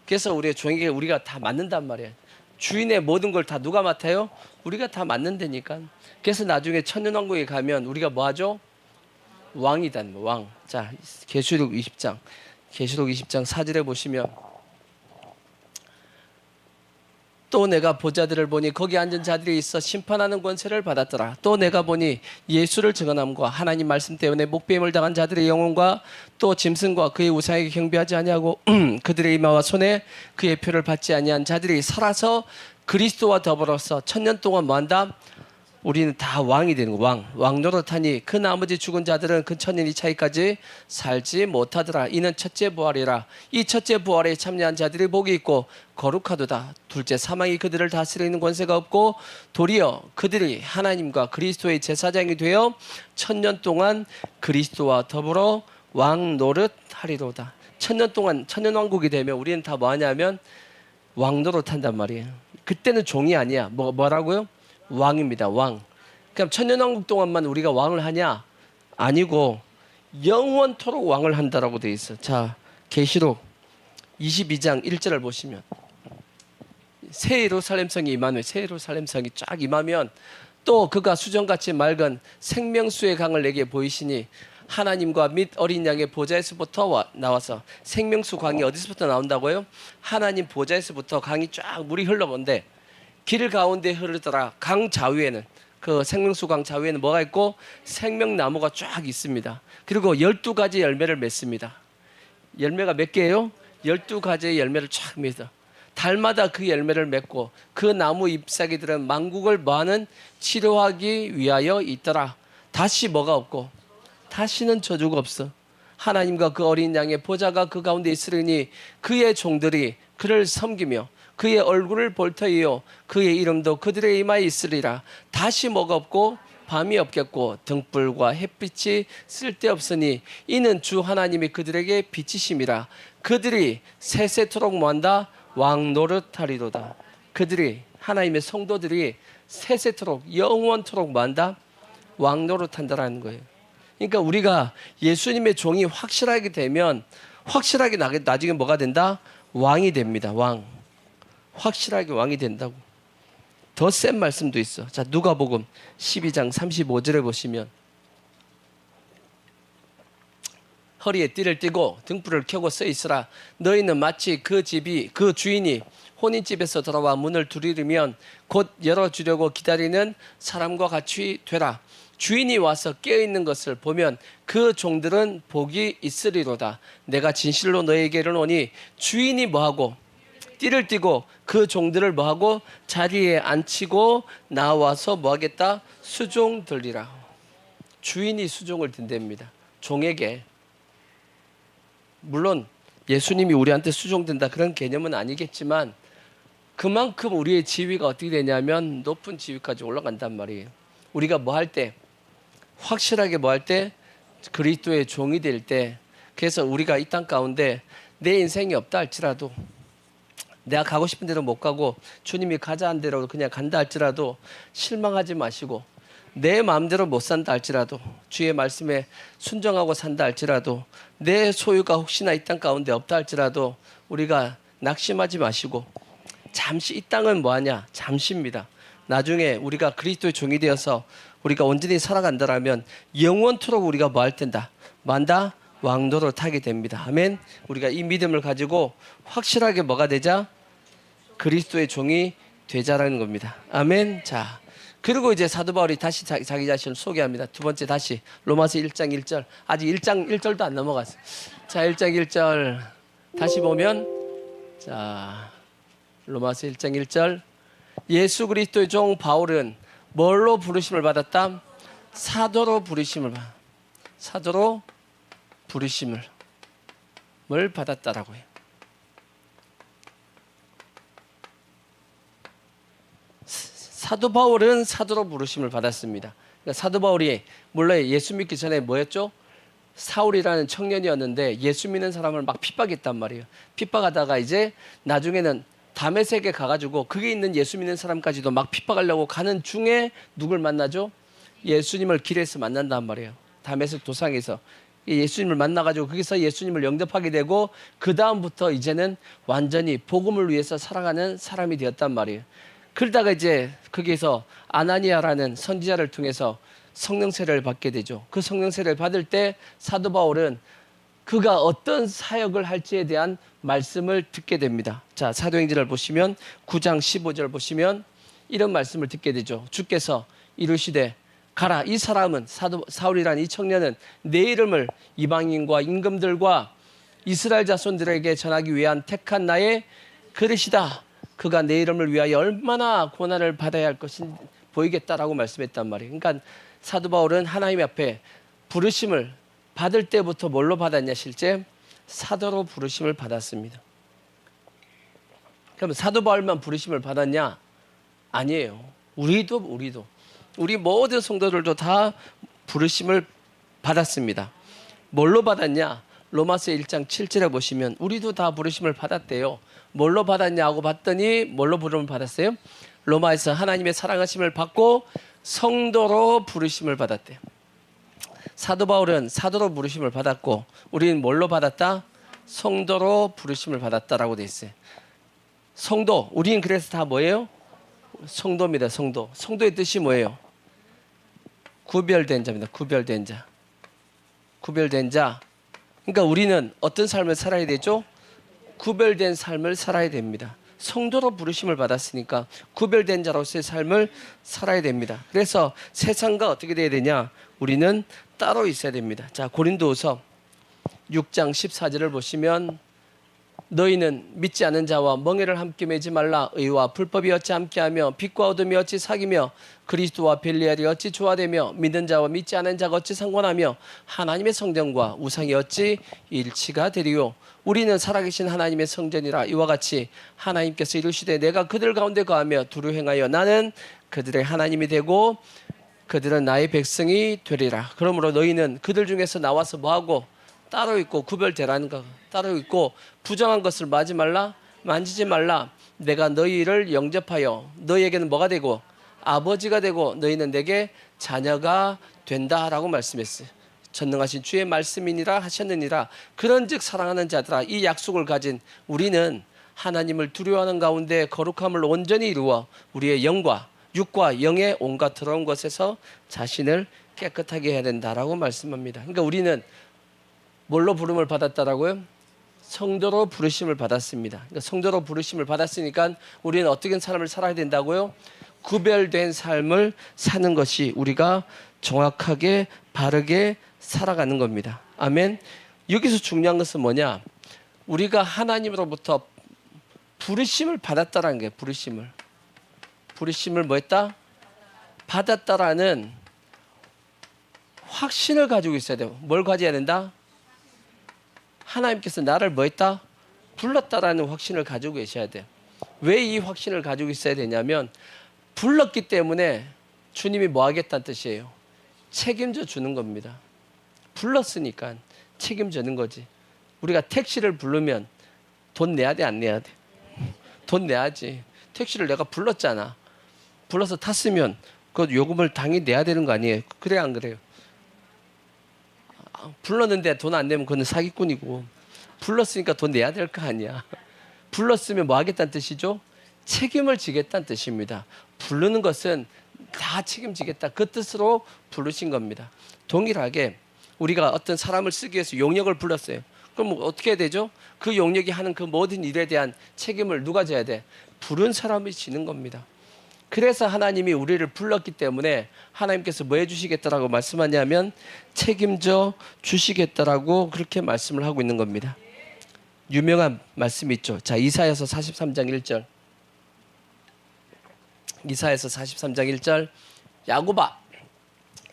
그래서 종에게 우리가 다 맡는단 말이에요. 주인의 모든 걸 다 누가 맡아요? 우리가 다 맡는다니까. 그래서 나중에 천년왕국에 가면 우리가 뭐 하죠? 왕이다, 왕. 자, 계시록 20장 4절에 보시면, 또 내가 보자들을 보니 거기 앉은 자들이 있어 심판하는 권세를 받았더라. 또 내가 보니 예수를 증언함과 하나님 말씀 때문에 목배임을 당한 자들의 영혼과 또 짐승과 그의 우상에게 경배하지 아니하고 그들의 이마와 손에 그의 표를 받지 아니한 자들이 살아서 그리스도와 더불어서 천년 동안 뭐한다? 우리는 다 왕이 되는 거. 왕 노릇하니 그 나머지 죽은 자들은 그 천년이 차이까지 살지 못하더라. 이는 첫째 부활이라. 이 첫째 부활에 참여한 자들이 복이 있고 거룩하도다. 둘째 사망이 그들을 다스리는 권세가 없고 도리어 그들이 하나님과 그리스도의 제사장이 되어 천년 동안 그리스도와 더불어 왕 노릇하리로다. 천년 동안 천년왕국이 되면 우리는 다 뭐 하냐면 왕 노릇한단 말이에요. 그때는 종이 아니야. 뭐라고요? 왕입니다. 왕. 그럼 천년왕국 동안만 우리가 왕을 하냐? 아니고 영원토록 왕을 한다라고 돼 있어. 자, 계시록 22장 1절을 보시면 새 예루살렘 성이 임하면 새 예루살렘 성이 쫙 임하면 또 그가 수정같이 맑은 생명수의 강을 내게 보이시니 하나님과 및 어린 양의 보좌에서부터 나와서 생명수 강이 어디서부터 나온다고요? 하나님 보좌에서부터 강이 쫙 물이 흘러본데 길 가운데 흐르더라. 강 좌우에는 그 생명수 강 좌우에는 뭐가 있고 생명나무가 쫙 있습니다. 그리고 12가지 열매를 맺습니다. 열매가 몇 개예요? 12가지의 열매를 쫙 맺어. 달마다 그 열매를 맺고 그 나무 잎사귀들은 만국을 뭐하는 치료하기 위하여 있더라. 다시 뭐가 없고 다시는 저주가 없어. 하나님과 그 어린 양의 보좌가 그 가운데 있으리니 그의 종들이 그를 섬기며 그의 얼굴을 볼 터이요 그의 이름도 그들의 이마에 있으리라. 다시 뭐가 없고 밤이 없겠고 등불과 햇빛이 쓸데없으니 이는 주 하나님이 그들에게 빛이심이라. 그들이 세세토록 뭐한다? 왕 노릇하리로다. 그들이 하나님의 성도들이 세세토록 영원토록 뭐한다? 왕 노릇한다라는 거예요. 그러니까 우리가 예수님의 종이 확실하게 되면 확실하게 나중에 뭐가 된다? 왕이 됩니다. 왕. 확실하게 왕이 된다고. 더 센 말씀도 있어. 자, 누가복음 12장 35절에 보시면 허리에 띠를 띠고 등불을 켜고 서 있으라. 너희는 마치 그 주인이 혼인집에서 돌아와 문을 두드리면 곧 열어주려고 기다리는 사람과 같이 되라. 주인이 와서 깨어있는 것을 보면 그 종들은 복이 있으리로다. 내가 진실로 너희에게 이르노니 주인이 뭐하고 띠를 띠고 그 종들을 뭐하고 자리에 앉히고 나와서 뭐하겠다? 수종 들리라. 주인이 수종을 든답니다. 종에게. 물론 예수님이 우리한테 수종된다 그런 개념은 아니겠지만 그만큼 우리의 지위가 어떻게 되냐면 높은 지위까지 올라간단 말이에요. 우리가 뭐 할 때 확실하게 뭐 할 때 그리스도의 종이 될 때 그래서 우리가 이 땅 가운데 내 인생이 없다 할지라도 내가 가고 싶은 데로 못 가고 주님이 가자 한 대로 그냥 간다 할지라도 실망하지 마시고 내 마음대로 못 산다 할지라도 주의 말씀에 순종하고 산다 할지라도 내 소유가 혹시나 이 땅 가운데 없다 할지라도 우리가 낙심하지 마시고 잠시 이 땅은 뭐하냐? 잠시입니다. 나중에 우리가 그리스도의 종이 되어서 우리가 온전히 살아간다라면 영원토록 우리가 뭐 할 텐다? 만다? 왕도를 타게 됩니다. 아멘. 우리가 이 믿음을 가지고 확실하게 뭐가 되자? 그리스도의 종이 되자라는 겁니다. 아멘. 자, 그리고 이제 사도 바울이 다시 자기 자신을 소개합니다. 두 번째 다시 로마서 1장 1절. 아직 1장 1절도 안 넘어갔어요. 자, 1장 1절 다시 보면 자, 로마서 1장 1절 예수 그리스도의 종 바울은 뭘로 부르심을 받았다? 사도로 부르심을 받았다라고 해요. 사도 바울은 사도로 부르심을 받았습니다. 그러니까 사도 바울이 물론 예수 믿기 전에 뭐였죠? 사울이라는 청년이었는데 예수 믿는 사람을 막 핍박했단 말이에요. 핍박하다가 이제 나중에는 다메섹에 가가지고 거기 있는 예수 믿는 사람까지도 막 핍박하려고 가는 중에 누굴 만나죠? 예수님을 길에서 만난단 말이에요. 다메섹 도상에서 예수님을 만나가지고 거기서 예수님을 영접하게 되고 그 다음부터 이제는 완전히 복음을 위해서 살아가는 사람이 되었단 말이에요. 그러다가 이제 거기에서 아나니아라는 선지자를 통해서 성령 세례를 받게 되죠. 그 성령 세례를 받을 때 사도 바울은 그가 어떤 사역을 할지에 대한 말씀을 듣게 됩니다. 자, 사도행전을 보시면 9장 15절 보시면 이런 말씀을 듣게 되죠. 주께서 이르시되 가라. 이 사람은 사울이라는 이 청년은 내 이름을 이방인과 임금들과 이스라엘 자손들에게 전하기 위한 택한 나의 그릇이다. 그가 내 이름을 위하여 얼마나 고난을 받아야 할 것인지 보이겠다라고 말씀했단 말이에요. 그러니까 사도 바울은 하나님 앞에 부르심을 받을 때부터 뭘로 받았냐? 실제 사도로 부르심을 받았습니다. 그럼 사도 바울만 부르심을 받았냐? 아니에요. 우리도 우리 모든 성도들도 다 부르심을 받았습니다. 뭘로 받았냐? 로마서 1장 7절에 보시면 우리도 다 부르심을 받았대요. 뭘로 받았냐고 봤더니 뭘로 부름을 받았어요? 로마에서 하나님의 사랑하심을 받고 성도로 부르심을 받았대요. 사도 바울은 사도로 부르심을 받았고 우리는 뭘로 받았다? 성도로 부르심을 받았다라고 돼 있어요. 성도, 우리는 그래서 다 뭐예요? 성도입니다. 성도. 성도의 뜻이 뭐예요? 구별된 자입니다. 구별된 자. 구별된 자. 그러니까 우리는 어떤 삶을 살아야 되죠? 구별된 삶을 살아야 됩니다. 성도로 부르심을 받았으니까 구별된 자로서의 삶을 살아야 됩니다. 그래서 세상과 어떻게 돼야 되냐? 우리는 따로 있어야 됩니다. 자, 고린도후서 6장 14절을 보시면 너희는 믿지 않은 자와 멍에를 함께 매지 말라. 의와 불법이 어찌 함께하며 빛과 어둠이 어찌 사귀며 그리스도와 별리알이 어찌 조화되며 믿는 자와 믿지 않은 자가 어찌 상관하며 하나님의 성전과 우상이 어찌 일치가 되리요. 우리는 살아계신 하나님의 성전이라. 이와 같이 하나님께서 이르시되 내가 그들 가운데 거하며 두루 행하여 나는 그들의 하나님이 되고 그들은 나의 백성이 되리라. 그러므로 너희는 그들 중에서 나와서 뭐하고? 따로 있고 구별되라는 거. 따로 있고 부정한 것을 만지지 말라. 내가 너희를 영접하여 너희에게는 뭐가 되고? 아버지가 되고 너희는 내게 자녀가 된다라고 말씀했어요. 전능하신 주의 말씀이니라 하셨느니라. 그런즉 사랑하는 자들아, 이 약속을 가진 우리는 하나님을 두려워하는 가운데 거룩함을 온전히 이루어 우리의 영과 육과 영의 온갖 더러운 것에서 자신을 깨끗하게 해야 된다라고 말씀합니다. 그러니까 우리는 뭘로 부름을 받았다라고요? 성도로 부르심을 받았습니다. 그러니까 성도로 부르심을 받았으니까 우리는 어떻게 사람을 살아야 된다고요? 구별된 삶을 사는 것이 우리가 정확하게 바르게 살아가는 겁니다. 아멘. 여기서 중요한 것은 뭐냐? 우리가 하나님으로부터 부르심을 받았다라는 게 부르심을 뭐 했다? 받았다라는 확신을 가지고 있어야 돼요. 뭘 가져야 된다? 하나님께서 나를 뭐 했다? 불렀다라는 확신을 가지고 계셔야 돼요. 왜 이 확신을 가지고 있어야 되냐면 불렀기 때문에 주님이 뭐 하겠다는 뜻이에요. 책임져 주는 겁니다. 불렀으니까 책임지는 거지. 우리가 택시를 부르면 돈 내야 돼, 안 내야 돼? 돈 내야지. 택시를 내가 불렀잖아. 불러서 탔으면 그 요금을 당연히 내야 되는 거 아니에요? 그래요, 안 그래요? 불렀는데 돈 안 내면 그건 사기꾼이고, 불렀으니까 돈 내야 될 거 아니야. 불렀으면 뭐 하겠다는 뜻이죠? 책임을 지겠다는 뜻입니다. 부르는 것은 다 책임지겠다. 그 뜻으로 부르신 겁니다. 동일하게 우리가 어떤 사람을 쓰기 위해서 용역을 불렀어요. 그럼 뭐 어떻게 해야 되죠? 그 용역이 하는 그 모든 일에 대한 책임을 누가 져야 돼? 부른 사람이 지는 겁니다. 그래서 하나님이 우리를 불렀기 때문에 하나님께서 뭐 해주시겠다라고 말씀하냐면 책임져 주시겠다라고 그렇게 말씀을 하고 있는 겁니다. 유명한 말씀이 있죠. 자, 이사야서 43장 1절. 이사야서 43장 1절.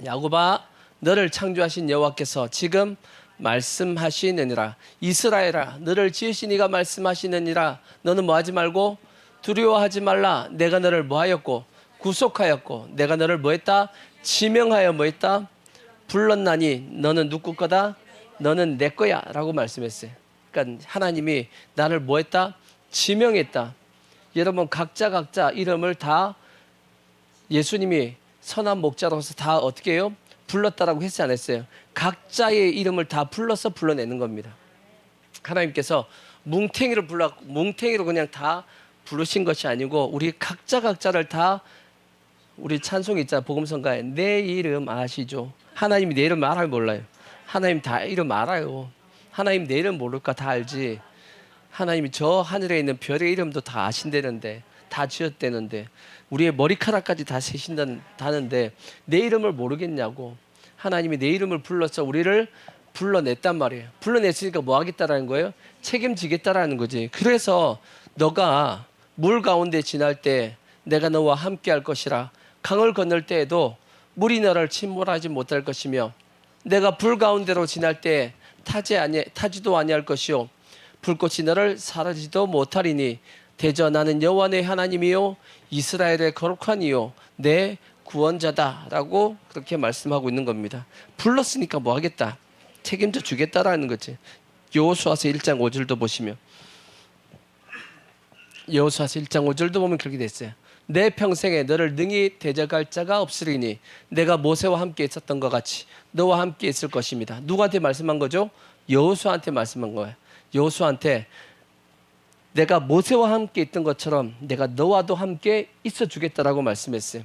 야곱아 너를 창조하신 여호와께서 지금 말씀하시느니라. 이스라엘아 너를 지으신 이가 말씀하시느니라. 너는 뭐 하지 말고 두려워하지 말라. 내가 너를 뭐 하였고 구속하였고 내가 너를 뭐 했다? 지명하여 뭐 했다? 불렀나니 너는 누구 거다? 너는 내 거야 라고 말씀했어요. 그러니까 하나님이 나를 뭐 했다? 지명했다. 여러분 각자 이름을 다 예수님이 선한 목자로서 다 어떻게 해요? 불렀다라고 했지 않았어요? 각자의 이름을 다 불러서 불러내는 겁니다. 하나님께서 뭉탱이로 그냥 다 부르신 것이 아니고 우리 각자를 다 우리 찬송이 있잖아요. 복음성가에 내 이름 아시죠? 하나님이 내 이름 알아요, 몰라요? 하나님 다 이름 알아요. 하나님 내 이름 모를까? 다 알지. 하나님이 저 하늘에 있는 별의 이름도 다 아신다는데, 다 지었다는데, 우리의 머리카락까지 다 세신다는데 내 이름을 모르겠냐고. 하나님이 내 이름을 불러서 우리를 불러냈단 말이에요. 불러냈으니까 뭐 하겠다라는 거예요? 책임지겠다라는 거지. 그래서 너가 물 가운데 지날 때 내가 너와 함께 할 것이라 강을 건널 때에도 물이 너를 침몰하지 못할 것이며 내가 불 가운데로 지날 때 타지도 아니할 것이요 불꽃이 너를 사르지도 못하리니 대저 나는 여호와 내 하나님이요 이스라엘의 거룩한 이요 내 구원자다라고 그렇게 말씀하고 있는 겁니다. 불렀으니까 뭐 하겠다. 책임져 주겠다라는 거지. 여호수아서 1장 5절도 보시면 여호수아서 1장 5절도 보면 그렇게 됐어요. 내 평생에 너를 능히 대적할 자가 없으리니 내가 모세와 함께 있었던 것 같이 너와 함께 있을 것입니다. 누구한테 말씀한 거죠? 여호수아한테 말씀한 거예요. 여호수아한테 내가 모세와 함께 있던 것처럼 내가 너와도 함께 있어 주겠다라고 말씀했어요.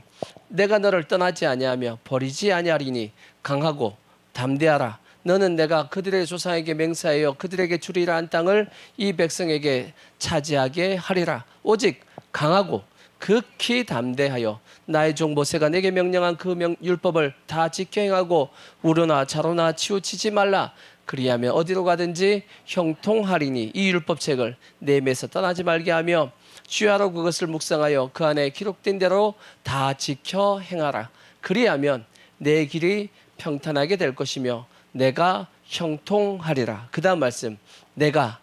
내가 너를 떠나지 아니하며 버리지 아니하리니 강하고 담대하라. 너는 내가 그들의 조상에게 맹세하여 그들에게 주리라 한 땅을 이 백성에게 차지하게 하리라. 오직 강하고 극히 담대하여 나의 종 모세가 내게 명령한 그 율법을 다 지켜 행하고 우로나 좌로나 치우치지 말라. 그리하면 어디로 가든지 형통하리니 이 율법책을 내 입에서 떠나지 말게 하며 주야로 그것을 묵상하여 그 안에 기록된 대로 다 지켜 행하라. 그리하면 내 길이 평탄하게 될 것이며 내가 형통하리라. 그 다음 말씀, 내가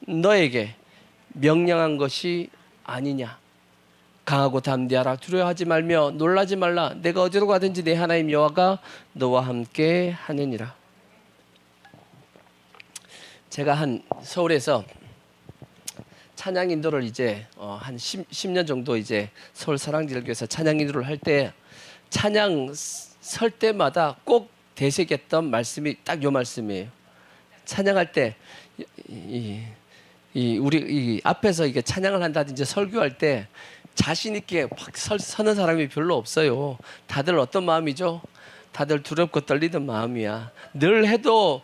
너에게 명령한 것이 아니냐. 강하고 담대하라. 두려워하지 말며 놀라지 말라. 내가 어디로 가든지 내 하나님 여호와가 너와 함께 하느니라. 제가 한 서울에서 찬양 인도를 이제 한 10년 정도 이제 서울 사랑제일교회에서 찬양 인도를 할 때 찬양 설 때마다 꼭 되새겼던 말씀이 딱 요 말씀이에요. 찬양할 때 우리 앞에서 이게 찬양을 한다든지 설교할 때 자신 있게 막 서는 사람이 별로 없어요. 다들 어떤 마음이죠? 다들 두렵고 떨리는 마음이야. 늘 해도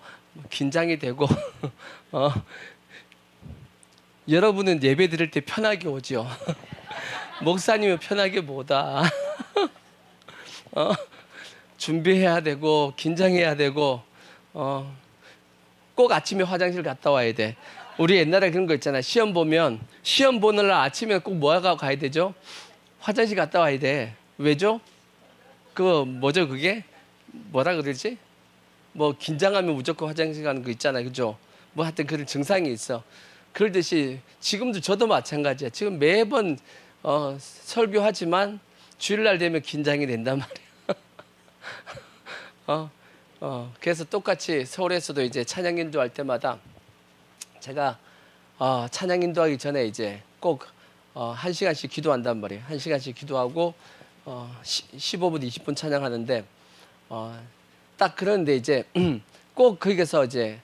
긴장이 되고 여러분은 예배 드릴 때 편하게 오죠. 목사님은 편하게 못 와. 준비해야 되고 긴장해야 되고 꼭 아침에 화장실 갔다 와야 돼. 우리 옛날에 그런 거 있잖아. 시험 보는 날 아침에 꼭 뭐 하고 가야 되죠? 화장실 갔다 와야 돼. 왜죠? 뭐죠 그게? 뭐라 그러지? 뭐 긴장하면 무조건 화장실 가는 거 있잖아요. 그죠? 뭐 하여튼 그런 증상이 있어. 그러듯이 지금도 저도 마찬가지야. 지금 매번 설교하지만 주일날 되면 긴장이 된단 말이야. 그래서 똑같이 서울에서도 이제 찬양 인도할 때마다 제가 찬양 인도하기 전에 이제 꼭 1시간씩 기도한단 말이에요. 1시간씩 기도하고 15분, 20분 찬양하는데 딱 그런데 이제 꼭 거기서 이제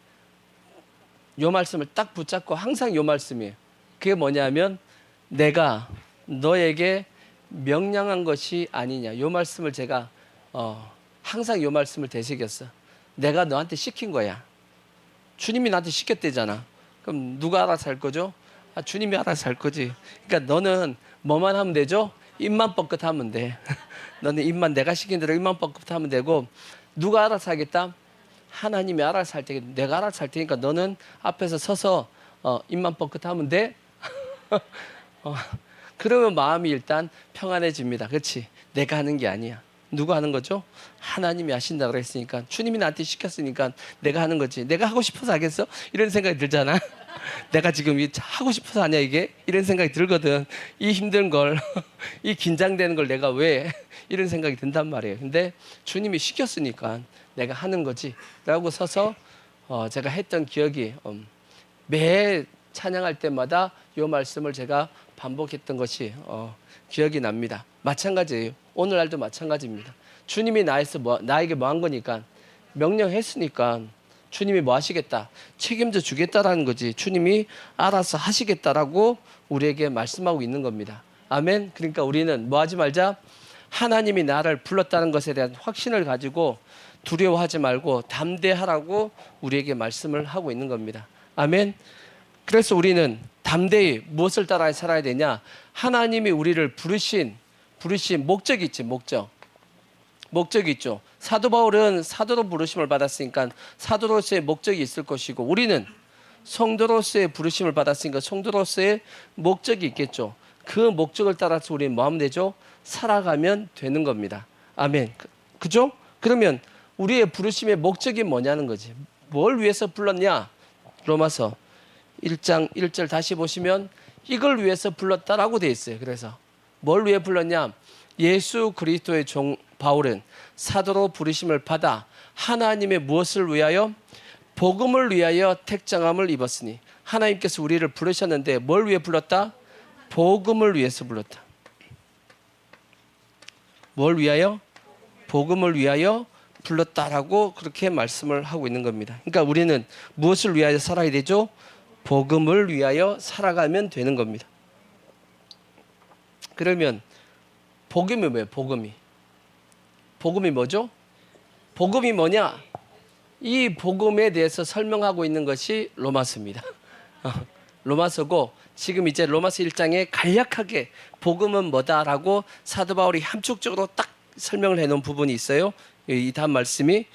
요 말씀을 딱 붙잡고 항상 요 말씀이에요. 그게 뭐냐면 내가 너에게 명령한 것이 아니냐. 요 말씀을 제가 항상 요 말씀을 되새겼어. 내가 너한테 시킨 거야. 주님이 나한테 시켰대잖아. 그럼 누가 알아서 할 거죠? 주님이 알아서 할 거지. 그러니까 너는 뭐만 하면 되죠? 입만 뻥끗하면 돼. 너는 입만 내가 시킨 대로 입만 뻥끗하면 되고 누가 알아서 하겠다? 하나님이 알아서 할 테니까 내가 알아서 할 테니까 너는 앞에서 서서 입만 뻥끗하면 돼. 그러면 마음이 일단 평안해집니다. 그렇지? 내가 하는 게 아니야. 누가 하는 거죠? 하나님이 하신다고 그랬으니까 주님이 나한테 시켰으니까 내가 하는 거지. 내가 하고 싶어서 하겠어? 이런 생각이 들잖아. 내가 지금 하고 싶어서 하냐 이게? 이런 생각이 들거든. 이 힘든 걸 이 긴장되는 걸 내가 왜 이런 생각이 든단 말이에요. 근데 주님이 시켰으니까 내가 하는 거지 라고 서서 제가 했던 기억이 매 찬양할 때마다 이 말씀을 제가 반복했던 것이 기억이 납니다. 마찬가지예요. 오늘날도 마찬가지입니다. 주님이 나에게 뭐 한 거니까 명령했으니까 주님이 뭐 하시겠다? 책임져 주겠다라는 거지. 주님이 알아서 하시겠다라고 우리에게 말씀하고 있는 겁니다. 아멘. 그러니까 우리는 뭐 하지 말자? 하나님이 나를 불렀다는 것에 대한 확신을 가지고 두려워하지 말고 담대하라고 우리에게 말씀을 하고 있는 겁니다. 아멘. 그래서 우리는 담대히 무엇을 따라 살아야 되냐? 하나님이 우리를 부르신 목적이 있지. 목적이 있죠. 사도 바울은 사도로 부르심을 받았으니까 사도로서의 목적이 있을 것이고 우리는 성도로서의 부르심을 받았으니까 성도로서의 목적이 있겠죠. 그 목적을 따라서 우리는 뭐 하면 되죠? 살아가면 되는 겁니다. 아멘. 그죠? 그러면 우리의 부르심의 목적이 뭐냐는 거지. 뭘 위해서 불렀냐? 로마서 1장 1절 다시 보시면 이걸 위해서 불렀다라고 돼 있어요. 그래서 뭘 위해 불렀냐? 예수 그리스도의 종 바울은 사도로 부르심을 받아 하나님의 무엇을 위하여? 복음을 위하여 택정함을 입었으니. 하나님께서 우리를 부르셨는데 뭘 위해 불렀다? 복음을 위해서 불렀다. 뭘 위하여? 복음을 위하여 불렀다라고 그렇게 말씀을 하고 있는 겁니다. 그러니까 우리는 무엇을 위하여 살아야 되죠? 복음을 위하여 살아가면 되는 겁니다. 그러면 복음이 뭐예요? 복음이 뭐죠? 복음이 뭐냐? 이 복음에 대해서 설명하고 있는 것이 로마서입니다. 로마서고 지금 이제 로마서 1장에 간략하게 복음은 뭐다라고 사도 바울이 함축적으로 딱 설명을 해놓은 부분이 있어요. 이 다음 말씀이.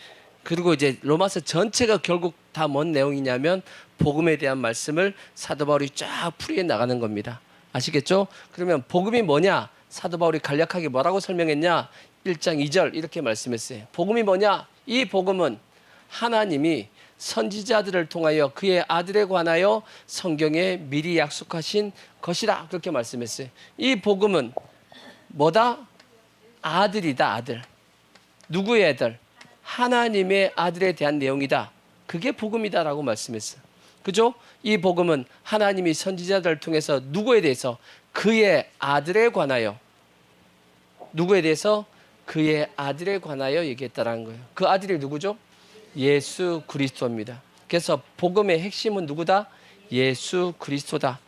그리고 이제 로마서 전체가 결국 다 뭔 내용이냐면 복음에 대한 말씀을 사도 바울이 쫙 풀이해 나가는 겁니다. 아시겠죠? 그러면 복음이 뭐냐? 사도 바울이 간략하게 뭐라고 설명했냐? 1장 2절 이렇게 말씀했어요. 복음이 뭐냐? 이 복음은 하나님이 선지자들을 통하여 그의 아들에 관하여 성경에 미리 약속하신 것이라 그렇게 말씀했어요. 이 복음은 뭐다? 아들이다. 아들. 누구의 아들? 하나님의 아들에 대한 내용이다. 그게 복음이다라고 말씀했어요. 그죠? 이 복음은 하나님이 선지자들을 통해서 누구에 대해서? 그의 아들에 관하여. 누구에 대해서? 그의 아들에 관하여 얘기했다라는 거예요. 그 아들이 누구죠? 예수 그리스도입니다. 그래서 복음의 핵심은 누구다? 예수 그리스도다.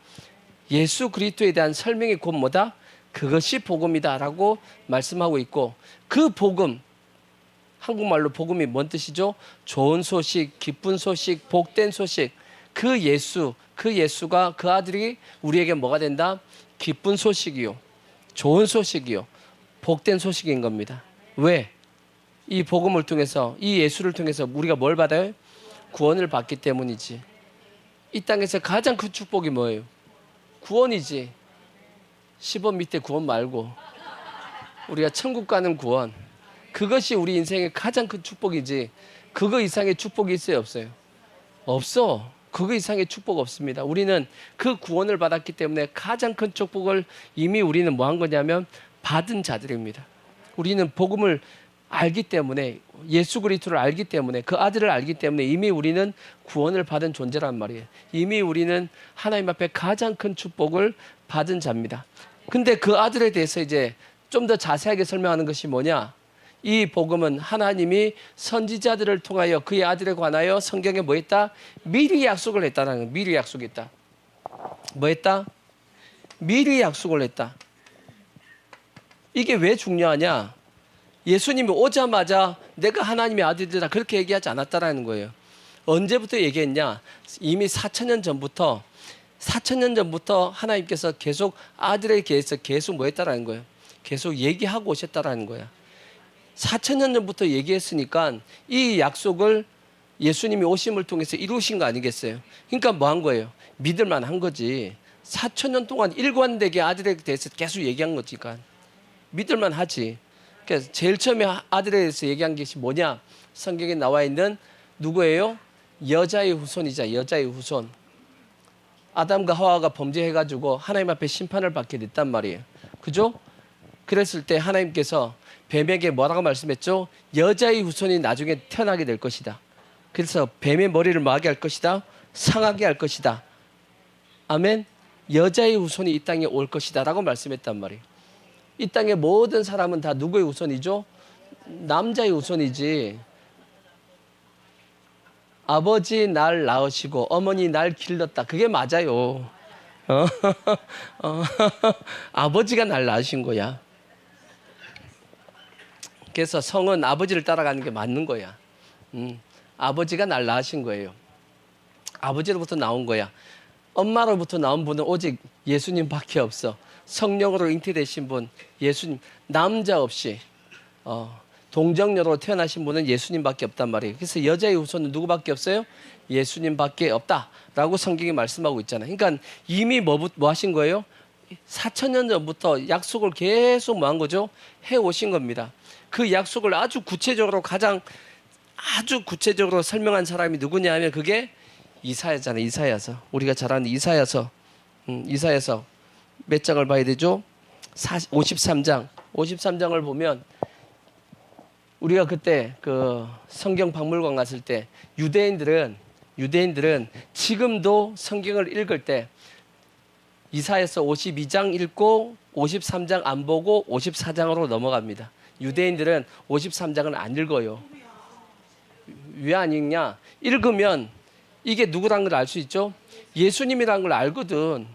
예수 그리스도에 대한 설명이 곧 뭐다? 그것이 복음이다라고 말씀하고 있고, 그 복음, 한국말로 복음이 뭔 뜻이죠? 좋은 소식, 기쁜 소식, 복된 소식. 그 예수가, 그 아들이 우리에게 뭐가 된다? 기쁜 소식이요, 좋은 소식이요, 복된 소식인 겁니다. 왜? 이 복음을 통해서, 이 예수를 통해서 우리가 뭘 받아요? 구원을 받기 때문이지. 이 땅에서 가장 큰 축복이 뭐예요? 구원이지. 10원 밑에 구원 말고 우리가 천국 가는 구원. 그것이 우리 인생의 가장 큰 축복이지. 그거 이상의 축복이 있어요, 없어요? 없어. 그거 이상의 축복 없습니다. 우리는 그 구원을 받았기 때문에 가장 큰 축복을 이미 우리는 뭐 한 거냐면 받은 자들입니다. 우리는 복음을 알기 때문에, 예수 그리스도를 알기 때문에, 그 아들을 알기 때문에 이미 우리는 구원을 받은 존재란 말이에요. 이미 우리는 하나님 앞에 가장 큰 축복을 받은 자입니다. 근데 그 아들에 대해서 이제 좀 더 자세하게 설명하는 것이 뭐냐? 이 복음은 하나님이 선지자들을 통하여 그의 아들에 관하여 성경에 뭐 했다? 미리 약속을 했다라는 거예요. 미리 약속했다. 뭐 했다? 미리 약속을 했다. 이게 왜 중요하냐? 예수님이 오자마자 내가 하나님의 아들이다 그렇게 얘기하지 않았다라는 거예요. 언제부터 얘기했냐? 이미 4,000년 전부터 하나님께서 계속 아들에 대해서 계속 뭐 했다라는 거예요. 계속 얘기하고 오셨다라는 거야. 4,000년 전부터 얘기했으니까 이 약속을 예수님이 오심을 통해서 이루신 거 아니겠어요? 그러니까 뭐 한 거예요? 믿을만 한 거지. 4,000년 동안 일관되게 아들에 대해서 계속 얘기한 거니까 믿을만 하지. 그래서 제일 처음에 아들에 대해서 얘기한 것이 뭐냐? 성경에 나와 있는 누구예요? 여자의 후손이자 여자의 후손. 아담과 하와가 범죄해가지고 하나님 앞에 심판을 받게 됐단 말이에요. 그죠? 그랬을 때 하나님께서 뱀에게 뭐라고 말씀했죠? 여자의 후손이 나중에 태어나게 될 것이다. 그래서 뱀의 머리를 뭐하게 할 것이다? 상하게 할 것이다. 아멘. 여자의 후손이 이 땅에 올 것이다 라고 말씀했단 말이에요. 이 땅의 모든 사람은 다 누구의 후손이죠? 남자의 후손이지. 아버지 날 낳으시고 어머니 날 길렀다. 그게 맞아요. 아버지가 날 낳으신 거야. 그래서 성은 아버지를 따라가는 게 맞는 거야. 아버지가 날 낳으신 거예요. 아버지로부터 나온 거야. 엄마로부터 나온 분은 오직 예수님밖에 없어. 성령으로 잉태되신 분, 예수님, 남자 없이 동정녀로 태어나신 분은 예수님밖에 없단 말이에요. 그래서 여자의 후손은 누구밖에 없어요? 예수님밖에 없다라고 성경이 말씀하고 있잖아요. 그러니까 이미 뭐 하신 거예요? 4천 년 전부터 약속을 계속 뭐 한 거죠? 해 오신 겁니다. 그 약속을 아주 구체적으로 아주 구체적으로 설명한 사람이 누구냐 하면 그게 이사야잖아요. 이사야서. 우리가 잘 아는 이사야서. 이사야서 몇 장을 봐야 되죠? 53장. 53장을 보면 우리가 그때 그 성경 박물관 갔을 때 유대인들은 지금도 성경을 읽을 때 이사야서 52장 읽고 53장 안 보고 54장으로 넘어갑니다. 유대인들은 53장을 안 읽어요. 왜 안 읽냐? 읽으면 이게 누구란 걸 알 수 있죠? 예수님이란 걸 알거든.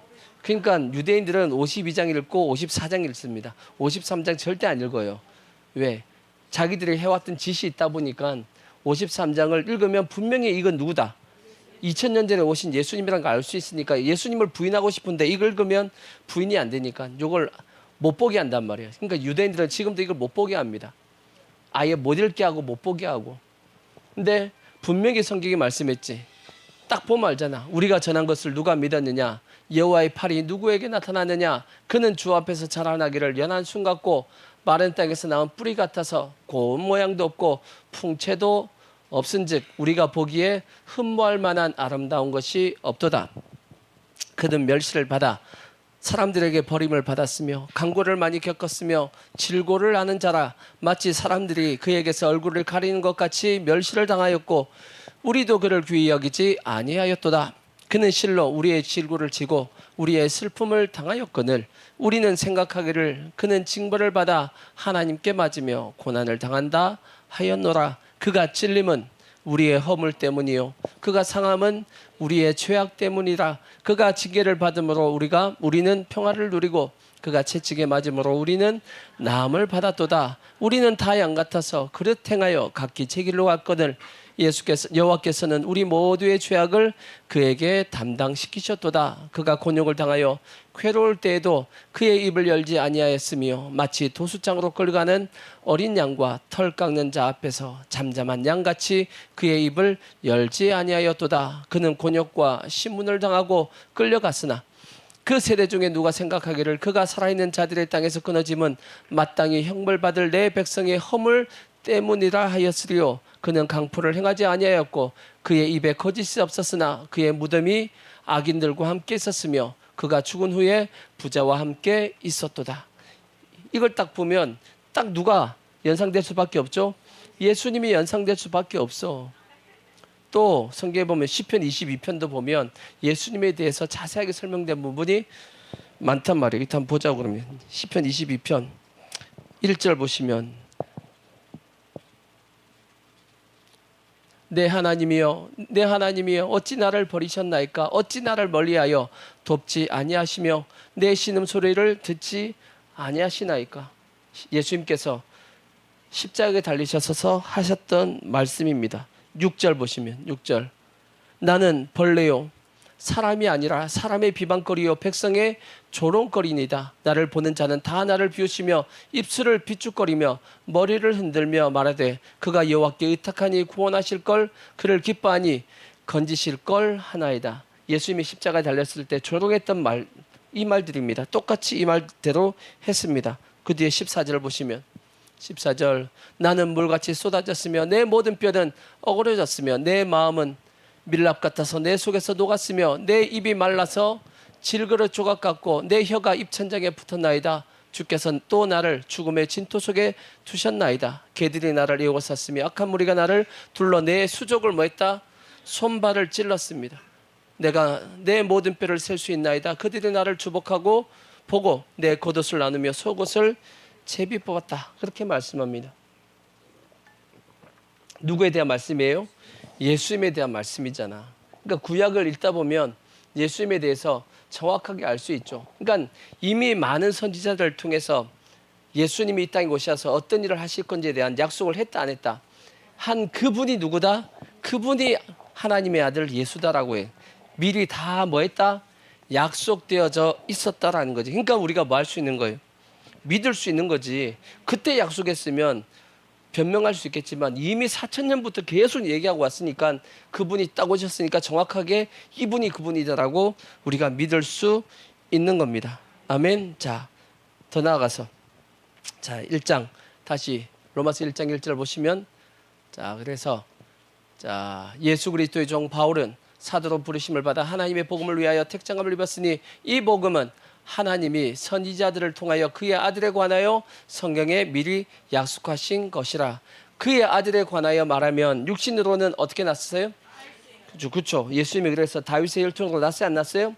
그러니까 유대인들은 52장 읽고 54장 읽습니다. 53장 절대 안 읽어요. 왜? 자기들이 해왔던 짓이 있다 보니까 53장을 읽으면 분명히 이건 누구다. 2000년 전에 오신 예수님이란 걸 알 수 있으니까 예수님을 부인하고 싶은데 이걸 읽으면 부인이 안 되니까 이걸 못 보게 한단 말이에요. 그러니까 유대인들은 지금도 이걸 못 보게 합니다. 아예 못 읽게 하고 못 보게 하고. 근데 분명히 성경이 말씀했지. 딱 보면 알잖아. 우리가 전한 것을 누가 믿었느냐? 여호와의 팔이 누구에게 나타났느냐? 그는 주 앞에서 자라나기를 연한 순 같고 마른 땅에서 나온 뿌리 같아서 고운 모양도 없고 풍채도 없은즉 우리가 보기에 흠모할 만한 아름다운 것이 없도다. 그는 멸시를 받아 사람들에게 버림을 받았으며 강고를 많이 겪었으며 질고를 하는 자라. 마치 사람들이 그에게서 얼굴을 가리는 것 같이 멸시를 당하였고 우리도 그를 귀히 여기지 아니하였도다. 그는 실로 우리의 질고를 지고 우리의 슬픔을 당하였거늘 우리는 생각하기를 그는 징벌을 받아 하나님께 맞으며 고난을 당한다 하였노라. 그가 찔림은 우리의 허물 때문이요 그가 상함은 우리의 죄악 때문이라. 그가 징계를 받음으로 우리는 평화를 누리고 그가 채찍에 맞음으로 우리는 나음을 받았도다. 우리는 다 양 같아서 그릇 행하여 각기 제 길로 갔거늘 여호와께서는 우리 모두의 죄악을 그에게 담당시키셨도다. 그가 곤욕을 당하여 괴로울 때에도 그의 입을 열지 아니하였으며 마치 도수장으로 끌려가는 어린 양과 털 깎는 자 앞에서 잠잠한 양같이 그의 입을 열지 아니하였도다. 그는 곤욕과 신문을 당하고 끌려갔으나 그 세대 중에 누가 생각하기를 그가 살아있는 자들의 땅에서 끊어짐은 마땅히 형벌받을 내 백성의 허물 때문이라 하였으리요. 그는 강포를 행하지 아니하였고 그의 입에 거짓이 없었으나 그의 무덤이 악인들과 함께 있었으며 그가 죽은 후에 부자와 함께 있었도다. 이걸 딱 보면 딱 누가 연상될 수밖에 없죠? 예수님이 연상될 수밖에 없어. 또 성경에 보면 시편 22편도 보면 예수님에 대해서 자세하게 설명된 부분이 많단 말이에요. 일단 보자고 그러면 시편 22편 1절 보시면 내 하나님이여 어찌 나를 버리셨나이까? 어찌 나를 멀리하여 돕지 아니하시며 내 신음소리를 듣지 아니하시나이까? 예수님께서 십자가에 달리셔서 하셨던 말씀입니다. 6절 보시면 6절 나는 벌레요 사람이 아니라 사람의 비방거리요 백성의 조롱거리니다. 나를 보는 자는 다 나를 비웃으며 입술을 비축거리며 머리를 흔들며 말하되 그가 여호와께 의탁하니 구원하실 걸 그를 기뻐하니 건지실 걸 하나이다. 예수님이 십자가에 달렸을 때 조롱했던 말, 이 말들입니다. 똑같이 이 말대로 했습니다. 그 뒤에 14절 보시면 14절 나는 물같이 쏟아졌으며 내 모든 뼈는 어그러졌으며 내 마음은 밀랍 같아서 내 속에서 녹았으며 내 입이 말라서 질그릇 조각 같고 내 혀가 입천장에 붙었나이다. 주께서 또 나를 죽음의 진토 속에 두셨나이다. 개들이 나를 에워쌌으며 악한 무리가 나를 둘러 내 수족을 뭐했다? 손발을 찔렀습니다. 내가 내 모든 뼈를 셀 수 있나이다. 그들이 나를 주목하고 보고 내 겉옷을 나누며 속옷을 제비 뽑았다. 그렇게 말씀합니다. 누구에 대한 말씀이에요? 예수님에 대한 말씀이잖아. 그러니까 구약을 읽다 보면 예수님에 대해서 정확하게 알 수 있죠. 그러니까 이미 많은 선지자들을 통해서 예수님이 이 땅에 오셔서 어떤 일을 하실 건지에 대한 약속을 했다 안 했다 한 그분이 누구다? 그분이 하나님의 아들 예수다라고 해. 미리 다 뭐 했다? 약속되어져 있었다라는 거지. 그러니까 우리가 뭐 할 수 있는 거예요? 믿을 수 있는 거지. 그때 약속했으면 변명할 수 있겠지만 이미 4000년부터 계속 얘기하고 왔으니까 그분이 딱 오셨으니까 정확하게 이분이 그분이다라고 우리가 믿을 수 있는 겁니다. 아멘. 자, 더 나아가서 자, 1장 다시 로마서 1장 1절 보시면 자, 그래서 자, 예수 그리스도의 종 바울은 사도로 부르심을 받아 하나님의 복음을 위하여 택정함을 입었으니 이 복음은 하나님이 선지자들을 통하여 그의 아들에 관하여 성경에 미리 약속하신 것이라. 그의 아들에 관하여 말하면 육신으로는 어떻게 났어요? 그렇죠. 예수님이 그래서 다윗의 혈통으로 났어요, 안 났어요?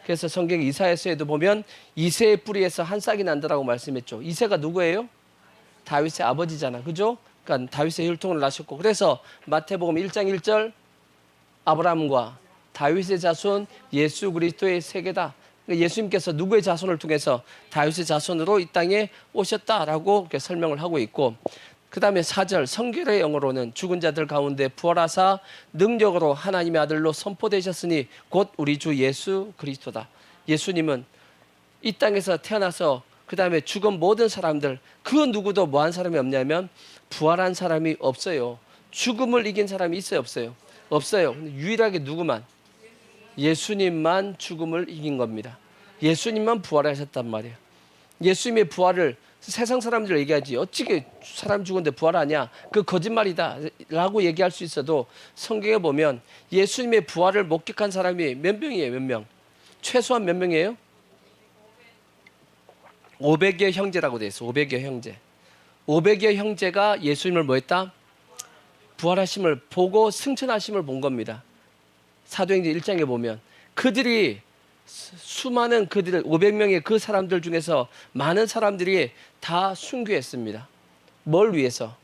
그래서 성경 이사야서에도 보면 이새의 뿌리에서 한 싹이 난다라고 말씀했죠. 이새가 누구예요? 다윗의 아버지잖아, 그죠? 그러니까 다윗의 혈통을 나셨고, 그래서 마태복음 1장 1절 아브라함과 다윗의 자손 예수 그리스도의 세계다. 그러니까 예수님께서 누구의 자손을 통해서 다윗의 자손으로 이 땅에 오셨다라고 이렇게 설명을 하고 있고, 그 다음에 4절 성결의 영어로는 죽은 자들 가운데 부활하사 능력으로 하나님의 아들로 선포되셨으니 곧 우리 주 예수 그리스도다. 예수님은 이 땅에서 태어나서 그 다음에 죽은 모든 사람들, 그 누구도 뭐한 사람이 없냐면 부활한 사람이 없어요. 죽음을 이긴 사람이 있어요, 없어요? 없어요. 유일하게 누구만? 예수님만 죽음을 이긴 겁니다. 예수님만 부활하셨단 말이에요. 예수님의 부활을 세상 사람들 얘기하지, 어찌게 사람 죽은데 부활하냐, 그 거짓말이다 라고 얘기할 수 있어도 성경에 보면 예수님의 부활을 목격한 사람이 몇 명이에요? 몇 명? 최소한 몇 명이에요? 500여 형제라고 돼 있어. 500여 형제. 500여 형제가 예수님을 뭐 했다? 부활하심을 보고 승천하심을 본 겁니다. 사도행전 1장에 보면 그들이 수많은 그들 500명의 그 사람들 중에서 많은 사람들이 다 순교했습니다. 뭘 위해서?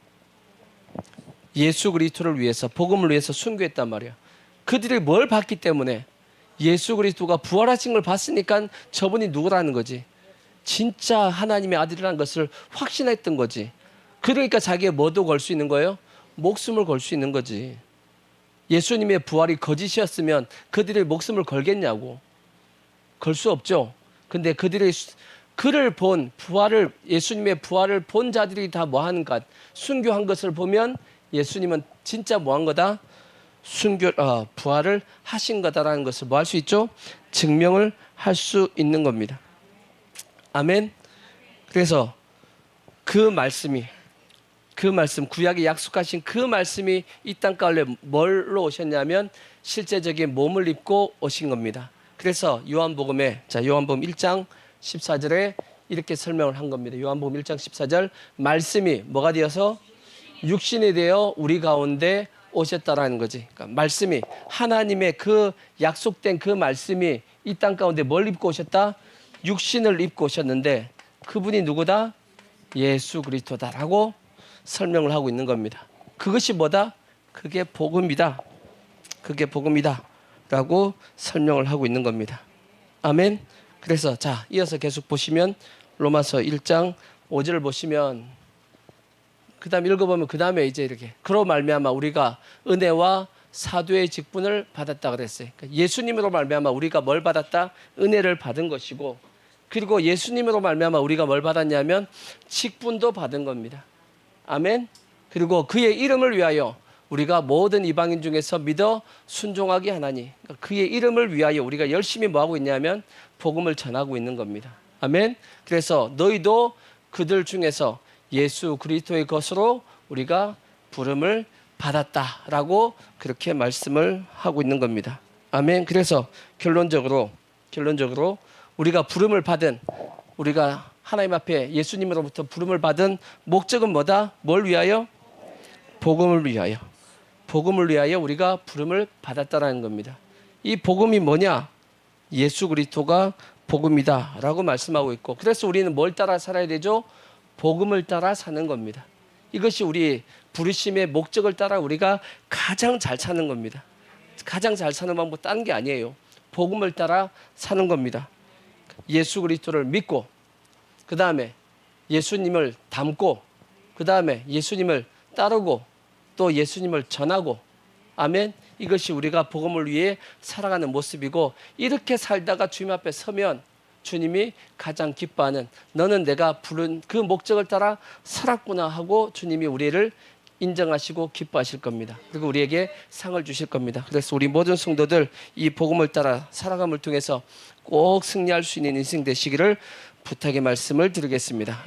예수 그리스도를 위해서, 복음을 위해서 순교했단 말이야. 그들이 뭘 봤기 때문에? 예수 그리스도가 부활하신 걸 봤으니까 저분이 누구라는 거지. 진짜 하나님의 아들이라는 것을 확신했던 거지. 그러니까 자기의 뭐도 걸 수 있는 거예요? 목숨을 걸 수 있는 거지. 예수님의 부활이 거짓이었으면 그들의 목숨을 걸겠냐고. 걸 수 없죠. 근데 그들의 그를 본 부활을, 예수님의 부활을 본 자들이 다 뭐 하는가? 순교한 것을 보면 예수님은 진짜 뭐 한 거다? 부활을 하신 거다라는 것을 뭐 할 수 있죠? 증명을 할 수 있는 겁니다. 아멘. 그래서 그 말씀, 구약에 약속하신 그 말씀이 이 땅 가운데 뭘로 오셨냐면 실제적인 몸을 입고 오신 겁니다. 그래서 요한복음에, 자, 요한복음 1장 14절에 이렇게 설명을 한 겁니다. 요한복음 1장 14절, 말씀이 뭐가 되어서 육신이 되어 우리 가운데 오셨다라는 거지. 그러니까 말씀이, 하나님의 그 약속된 그 말씀이 이 땅 가운데 뭘 입고 오셨다? 육신을 입고 오셨는데 그분이 누구다? 예수 그리스도다라고 설명을 하고 있는 겁니다. 그것이 뭐다? 그게 복음이다. 그게 복음이다 라고 설명을 하고 있는 겁니다. 아멘. 그래서 자, 이어서 계속 보시면 로마서 1장 5절을 보시면 그 다음 읽어보면 그 다음에 이제 이렇게 그로 말미암아 우리가 은혜와 사도의 직분을 받았다 그랬어요. 그러니까 예수님으로 말미암아 우리가 뭘 받았다? 은혜를 받은 것이고, 그리고 예수님으로 말미암아 우리가 뭘 받았냐면 직분도 받은 겁니다. 아멘. 그리고 그의 이름을 위하여 우리가 모든 이방인 중에서 믿어 순종하게 하나니, 그러니까 그의 이름을 위하여 우리가 열심히 뭐하고 있냐면 복음을 전하고 있는 겁니다. 아멘. 그래서 너희도 그들 중에서 예수 그리스도의 것으로 우리가 부름을 받았다라고 그렇게 말씀을 하고 있는 겁니다. 아멘. 그래서 결론적으로 우리가 부름을 받은, 우리가 하나님 앞에 예수님으로부터 부름을 받은 목적은 뭐다? 뭘 위하여? 복음을 위하여. 복음을 위하여 우리가 부름을 받았다라는 겁니다. 이 복음이 뭐냐? 예수 그리스도가 복음이다라고 말씀하고 있고, 그래서 우리는 뭘 따라 살아야 되죠? 복음을 따라 사는 겁니다. 이것이 우리 부르심의 목적을 따라 우리가 가장 잘 사는 겁니다. 가장 잘 사는 방법 다른 게 아니에요. 복음을 따라 사는 겁니다. 예수 그리스도를 믿고, 그 다음에 예수님을 닮고, 그 다음에 예수님을 따르고, 또 예수님을 전하고, 아멘. 이것이 우리가 복음을 위해 살아가는 모습이고, 이렇게 살다가 주님 앞에 서면 주님이 가장 기뻐하는, 너는 내가 부른 그 목적을 따라 살았구나 하고 주님이 우리를 인정하시고 기뻐하실 겁니다. 그리고 우리에게 상을 주실 겁니다. 그래서 우리 모든 성도들 이 복음을 따라 살아감을 통해서 꼭 승리할 수 있는 인생 되시기를 부탁의 말씀을 드리겠습니다.